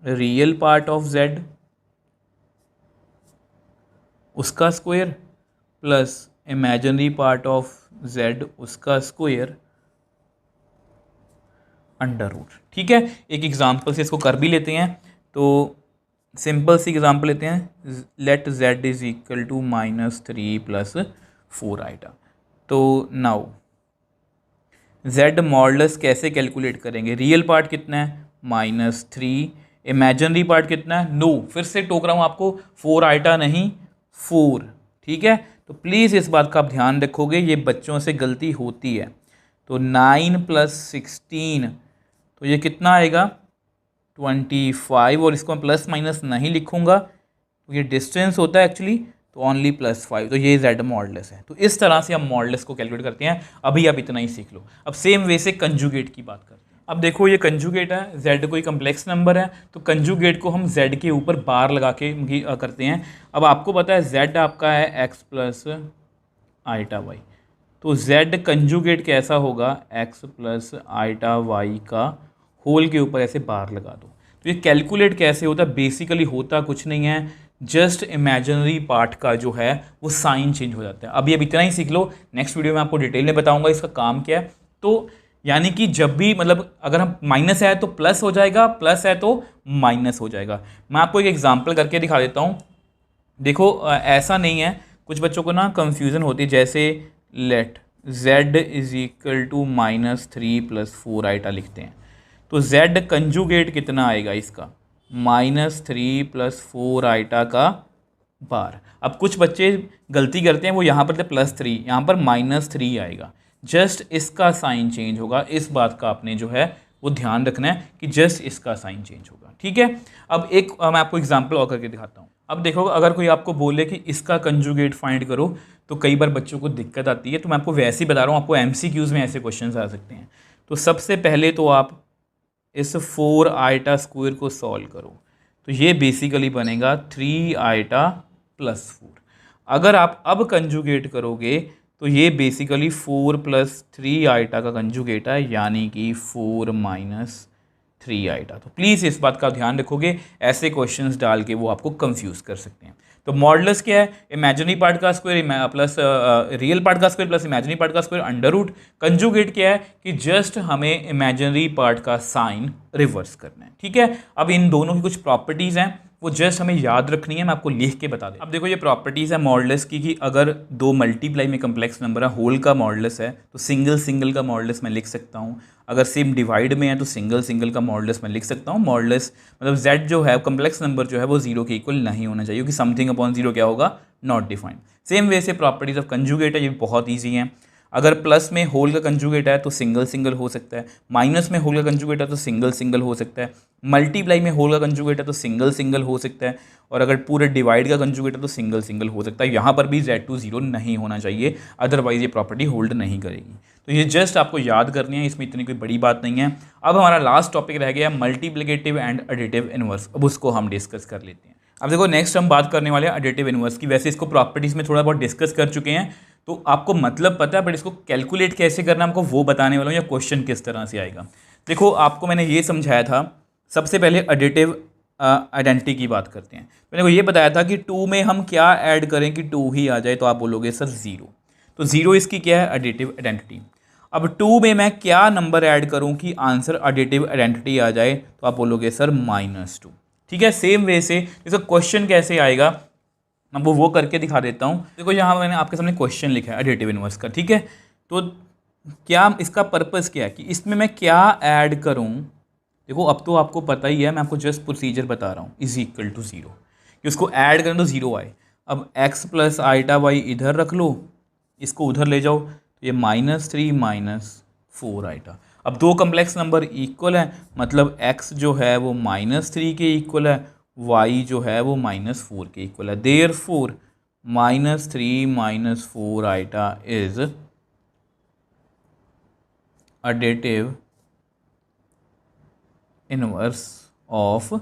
रियल पार्ट ऑफ z उसका square plus imaginary part of z उसका स्क्वायर अंडर रूट। ठीक है, एक एग्जांपल से इसको कर भी लेते हैं। तो सिंपल सी एग्जांपल लेते हैं, let z is equal to -3 + 4 iota. तो नाउ z मॉडुलस कैसे कैलकुलेट करेंगे? रियल पार्ट कितना है -3, इमेजिनरी पार्ट कितना है नो, फिर से टोक रहा हूँ आपको, 4 आइटा नहीं 4। ठीक है, तो प्लीज़ इस बात का आप ध्यान रखोगे, ये बच्चों से गलती होती है। तो 9 + 16 तो ये कितना आएगा 25, और इसको मैं प्लस माइनस नहीं लिखूंगा तो ये डिस्टेंस होता है एक्चुअली, तो ओनली +5, तो ये z मॉडुलस है। तो इस तरह से हम मॉडुलस को कैलकुलेट करते हैं। अभी आप इतना ही सीख लो। अब सेम वे से कंजुगेट की बात करते हैं। अब देखो ये कंजुगेट है, z कोई कम्प्लेक्स नंबर है, तो कंजुगेट को हम z के ऊपर बार लगा के करते हैं। अब आपको पता है z आपका है x + आइटा y, तो z कंजुगेट कैसा होगा x + आइटा y का होल के ऊपर ऐसे बार लगा दो। तो ये कैलकुलेट कैसे होता है? बेसिकली होता कुछ नहीं है, जस्ट इमेजिनरी पार्ट का जो है वो साइन चेंज हो जाता है। अभी अब इतना ही सीख लो, नेक्स्ट वीडियो में आपको डिटेल में बताऊंगा इसका काम क्या है। तो यानी कि जब भी मतलब अगर हम माइनस है तो प्लस हो जाएगा, प्लस है तो माइनस हो जाएगा। मैं आपको एक एग्जाम्पल करके दिखा देता हूँ। देखो ऐसा नहीं है, कुछ बच्चों को ना कंफ्यूजन होती है, जैसे let z is equal to -3 + 4 iota लिखते हैं, तो z कंजुगेट कितना आएगा इसका -3 + 4 आइटा का बार। अब कुछ बच्चे गलती करते हैं, वो यहाँ पर +3, यहाँ पर -3 आएगा, जस्ट इसका साइन चेंज होगा। इस बात का आपने जो है वो ध्यान रखना है कि जस्ट इसका साइन चेंज होगा। ठीक है, अब एक मैं आपको एग्जाम्पल और करके दिखाता हूँ। अब देखो, अगर कोई आपको बोले कि इसका कंजुगेट फाइंड करो, तो कई बार बच्चों को दिक्कत आती है। तो मैं आपको वैसे ही बता रहा हूँ, आपको MCQs में ऐसे क्वेश्चन आ सकते हैं। तो सबसे पहले तो आप इस 4 आइटा स्क्वायर को सॉल्व करो, तो ये बेसिकली बनेगा 3 आइटा + 4। अगर आप अब कंजुगेट करोगे तो ये बेसिकली 4 + 3 आइटा का कंजुगेट है, यानी कि 4 - 3 आइटा। तो प्लीज़ इस बात का ध्यान रखोगे, ऐसे क्वेश्चंस डाल के वो आपको कंफ्यूज कर सकते हैं। तो मॉडुलस क्या है? इमेजिनरी पार्ट का स्क्वायर प्लस रियल पार्ट का स्क्वायर प्लस इमेजिनरी पार्ट का स्क्वायर अंडर रूट। कंजुगेट क्या है कि जस्ट हमें इमेजिनरी पार्ट का साइन रिवर्स करना है। ठीक है, अब इन दोनों की कुछ प्रॉपर्टीज़ हैं, वो जस्ट हमें याद रखनी है, मैं आपको लिख के बता दें। अब देखो ये प्रॉपर्टीज़ है मॉडुलस की, कि अगर दो मल्टीप्लाई में कम्प्लेक्स नंबर है, होल का मॉडुलस है, तो सिंगल सिंगल का मॉडुलस मैं लिख सकता हूँ। अगर सेम डिवाइड में है तो सिंगल सिंगल का मॉडुलस मैं लिख सकता हूँ। मॉडुलस मतलब z जो है कम्प्लेक्स नंबर जो है वो 0 के इक्वल नहीं होना चाहिए, क्योंकि समथिंग अपॉन 0 क्या होगा, नॉट डिफाइंड। सेम वे से प्रॉपर्टीज ऑफ कंजुगेट है, ये बहुत ईजी हैं। अगर प्लस में होल का कंजुगेट है तो सिंगल सिंगल हो सकता है, माइनस में होल का कंजुगेट है तो सिंगल सिंगल हो सकता है, मल्टीप्लाई में होल का कंजुगेट है तो सिंगल सिंगल हो सकता है, और अगर पूरे डिवाइड का कंजुगेट है तो सिंगल सिंगल हो सकता है। यहाँ पर भी z2 0 नहीं होना चाहिए, अदरवाइज ये प्रॉपर्टी होल्ड नहीं करेगी। तो ये जस्ट आपको याद करनी है, इसमें इतनी कोई बड़ी बात नहीं है। अब हमारा लास्ट टॉपिक रह गया मल्टीप्लिकेटिव एंड एडिटिव इनवर्स, अब उसको हम डिस्कस कर लेते हैं। अब देखो नेक्स्ट हम बात करने वाले हैं एडिटिव इनवर्स की। वैसे इसको प्रॉपर्टीज़ में थोड़ा बहुत डिस्कस कर चुके हैं, तो आपको मतलब पता है, बट इसको कैलकुलेट कैसे करना हमको वो बताने वाला हूँ, या क्वेश्चन किस तरह से आएगा। देखो आपको मैंने ये समझाया था, सबसे पहले एडिटिव आइडेंटिटी की बात करते हैं। मैंने को ये बताया था कि 2 में हम क्या ऐड करें कि 2 ही आ जाए, तो आप बोलोगे सर 0, तो 0 इसकी क्या है, एडिटिव आइडेंटिटी। अब 2 में मैं क्या नंबर ऐड करूं कि आंसर एडिटिव आइडेंटिटी आ जाए, तो आप बोलोगे सर -2। ठीक है, सेम वे से इसका क्वेश्चन कैसे आएगा मैं वो करके दिखा देता हूं। देखो यहाँ मैंने आपके सामने क्वेश्चन लिखा है एडिटिव इनवर्स का। ठीक है, तो क्या इसका पर्पस क्या है कि इसमें मैं क्या ऐड करूं। देखो अब तो आपको पता ही है, मैं आपको जस्ट प्रोसीजर बता रहा हूँ, इज इक्वल टू 0, कि उसको ऐड करें तो 0 आए। अब x + आइटा y इधर रख लो, इसको उधर ले जाओ, तो ये -3 - 4 आइटा। अब दो कम्प्लेक्स नंबर इक्वल है, मतलब x जो है वो -3 के इक्वल है, y जो है वो -4 के इक्वल है। Therefore -3 - 4 iota is additive inverse of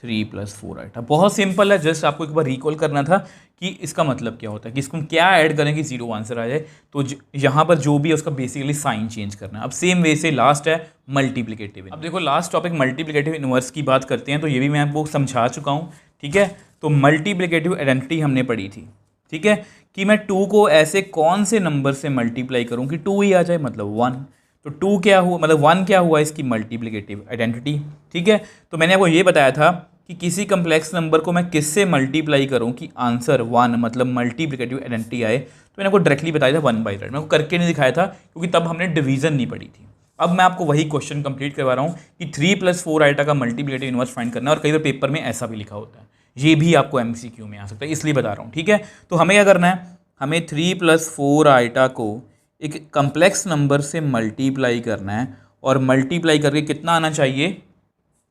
3 + 4 iota. बहुत सिंपल है, जस्ट आपको एक बार रिकॉल करना था कि इसका मतलब क्या होता है, कि इसको हम क्या ऐड करें कि 0 आंसर आ जाए। तो यहाँ पर जो भी है उसका बेसिकली साइन चेंज करना है। अब सेम वे से लास्ट है मल्टीप्लिकेटिव। अब देखो लास्ट टॉपिक मल्टीप्लिकेटिव इनवर्स की बात करते हैं, तो ये भी मैं आपको समझा चुका हूँ, ठीक है। तो मल्टीप्लिकेटिव आइडेंटिटी हमने पढ़ी थी, ठीक है, कि मैं 2 को ऐसे कौन से नंबर से मल्टीप्लाई करूँ कि 2 ही आ जाए, मतलब 1। तो 2 क्या हुआ, मतलब 1 क्या हुआ, इसकी मल्टीप्लिकेटिव आइडेंटिटी, ठीक है। तो मैंने आपको ये बताया था कि किसी कम्प्लेक्स नंबर को मैं किससे मल्टीप्लाई करूँ कि आंसर 1 मतलब मल्टीप्लिकेटिव आइडेंटिटी आए। तो मैंने आपको डायरेक्टली बताया था 1/z, मैं आपको करके नहीं दिखाया था क्योंकि तब हमने डिवीजन नहीं पढ़ी थी। अब मैं आपको वही क्वेश्चन कंप्लीट करवा रहा हूँ कि 3 + 4 आइटा का मल्टीप्लिकेटिव इनवर्स फाइंड करना है, और कई बार पेपर में ऐसा भी लिखा होता है, ये भी आपको MCQ में आ सकता है, इसलिए बता रहा हूँ, ठीक है। तो हमें क्या करना है, हमें 3 + 4 आइटा को एक कम्प्लेक्स नंबर से मल्टीप्लाई करना है, और मल्टीप्लाई करके कितना आना चाहिए,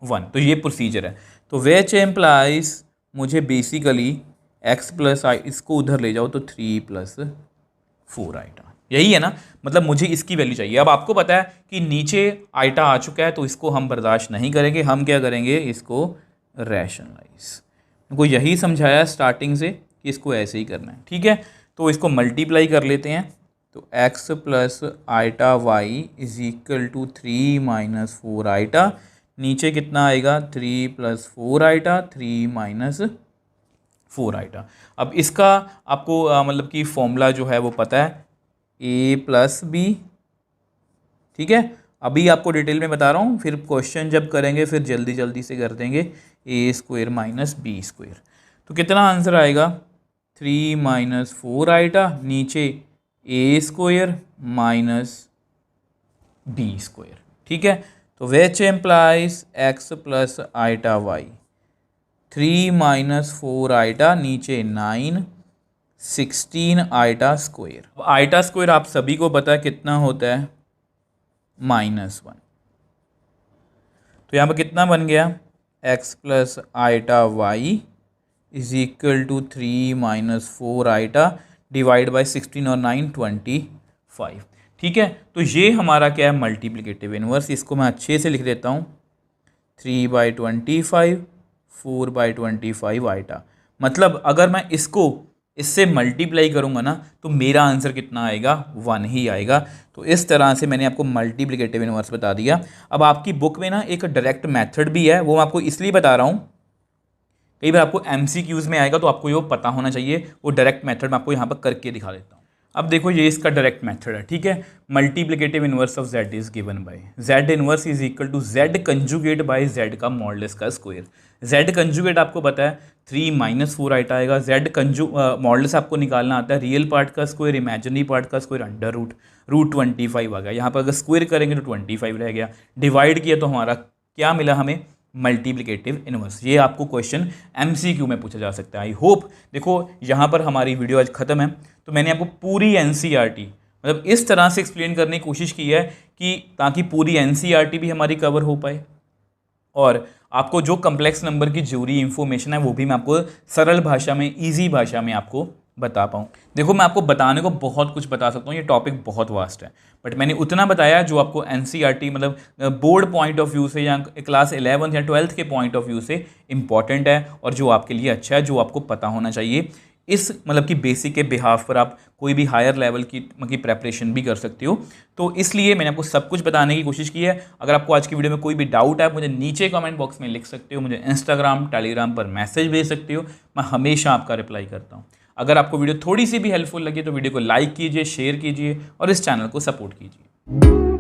1। तो ये प्रोसीजर है। तो विच एम्प्लाइज, मुझे बेसिकली x + i, इसको उधर ले जाओ तो 3 + 4 आइटा, यही है ना, मतलब मुझे इसकी वैल्यू चाहिए। अब आपको पता है कि नीचे आइटा आ चुका है, तो इसको हम बर्दाश्त नहीं करेंगे, हम क्या करेंगे, इसको रैशनलाइज। उनको यही समझाया स्टार्टिंग से कि इसको ऐसे ही करना है, ठीक है। तो इसको मल्टीप्लाई कर लेते हैं, तो x + आइटा y = 3 - 4 आइटा, नीचे कितना आएगा, 3 + 4 आइटा, 3 - 4 आइटा। अब इसका आपको मतलब कि फॉर्मूला जो है वो पता है, a + b, ठीक है। अभी आपको डिटेल में बता रहा हूँ, फिर क्वेश्चन जब करेंगे फिर जल्दी जल्दी से कर देंगे, a² - b²। तो कितना आंसर आएगा, 3 - 4 आइटा, नीचे a² - b², ठीक है। तो which implies x + iota y, 3 - 4 iota, नीचे 9, 16 आइटा स्क्वायर। अब आइटा स्क्वायर आप सभी को पता है कितना होता है, -1। तो यहाँ पर कितना बन गया, x + iota y = 3 - 4 iota divide by 16 और 9 25, ठीक है। तो ये हमारा क्या है, मल्टीप्लिकेटिव इनवर्स। इसको मैं अच्छे से लिख देता हूँ, 3/25, 4/25 आइटा। मतलब अगर मैं इसको इससे मल्टीप्लाई करूंगा ना, तो मेरा आंसर कितना आएगा, 1 ही आएगा। तो इस तरह से मैंने आपको मल्टीप्लिकेटिव इनवर्स बता दिया। अब आपकी बुक में ना एक डायरेक्ट मेथड भी है, वो मैं आपको इसलिए बता रहा हूँ, कई बार आपको MCQs में आएगा तो आपको ये पता होना चाहिए। वो डायरेक्ट मेथड मैं आपको यहाँ पर करके दिखा देता हूँ। अब देखो ये इसका डायरेक्ट मेथड है, ठीक है। Multiplicative inverse of z is given by z inverse = z conjugate by z का मॉडुलस का स्क्वायर। z कंजुगेट आपको पता है 3 - 4 आइटा आएगा। z मॉडुलस आपको निकालना आता है, रियल पार्ट का स्क्वायर, इमेजिनरी पार्ट का स्क्वायर, √रूट 25 आ गया। यहाँ पर अगर स्क्वायर करेंगे तो 25 रह गया, डिवाइड किया तो हमारा क्या मिला, हमें मल्टीप्लिकेटिव इनवर्स। ये आपको क्वेश्चन MCQ में पूछा जा सकता है। आई होप, देखो यहाँ पर हमारी वीडियो आज खत्म है, तो मैंने आपको पूरी NCERT मतलब इस तरह से एक्सप्लेन करने की कोशिश की है कि ताकि पूरी NCERT भी हमारी कवर हो पाए, और आपको जो कम्प्लेक्स नंबर की जरूरी इंफॉर्मेशन है वो भी मैं आपको सरल भाषा में, ईजी भाषा में आपको बता पाऊँ। देखो मैं आपको बताने को बहुत कुछ बता सकता हूँ, ये टॉपिक बहुत वास्ट है, बट मैंने उतना बताया जो आपको NCERT मतलब बोर्ड पॉइंट ऑफ व्यू से या क्लास 11th या 12th के पॉइंट ऑफ व्यू से इंपॉर्टेंट है, और जो आपके लिए अच्छा है, जो आपको पता होना चाहिए। इस मतलब कि बेसिक के बिहाफ पर आप कोई भी हायर लेवल की प्रेपरेशन भी कर सकते हो। तो इसलिए मैंने आपको सब कुछ बताने की कोशिश की है। अगर आपको आज की वीडियो में कोई भी डाउट है, मुझे नीचे कमेंट बॉक्स में लिख सकते हो, मुझे इंस्टाग्राम, टेलीग्राम पर मैसेज भेज सकते हो, मैं हमेशा आपका रिप्लाई करता हूँ। अगर आपको वीडियो थोड़ी सी भी हेल्पफुल लगी तो वीडियो को लाइक कीजिए, शेयर कीजिए और इस चैनल को सपोर्ट कीजिए।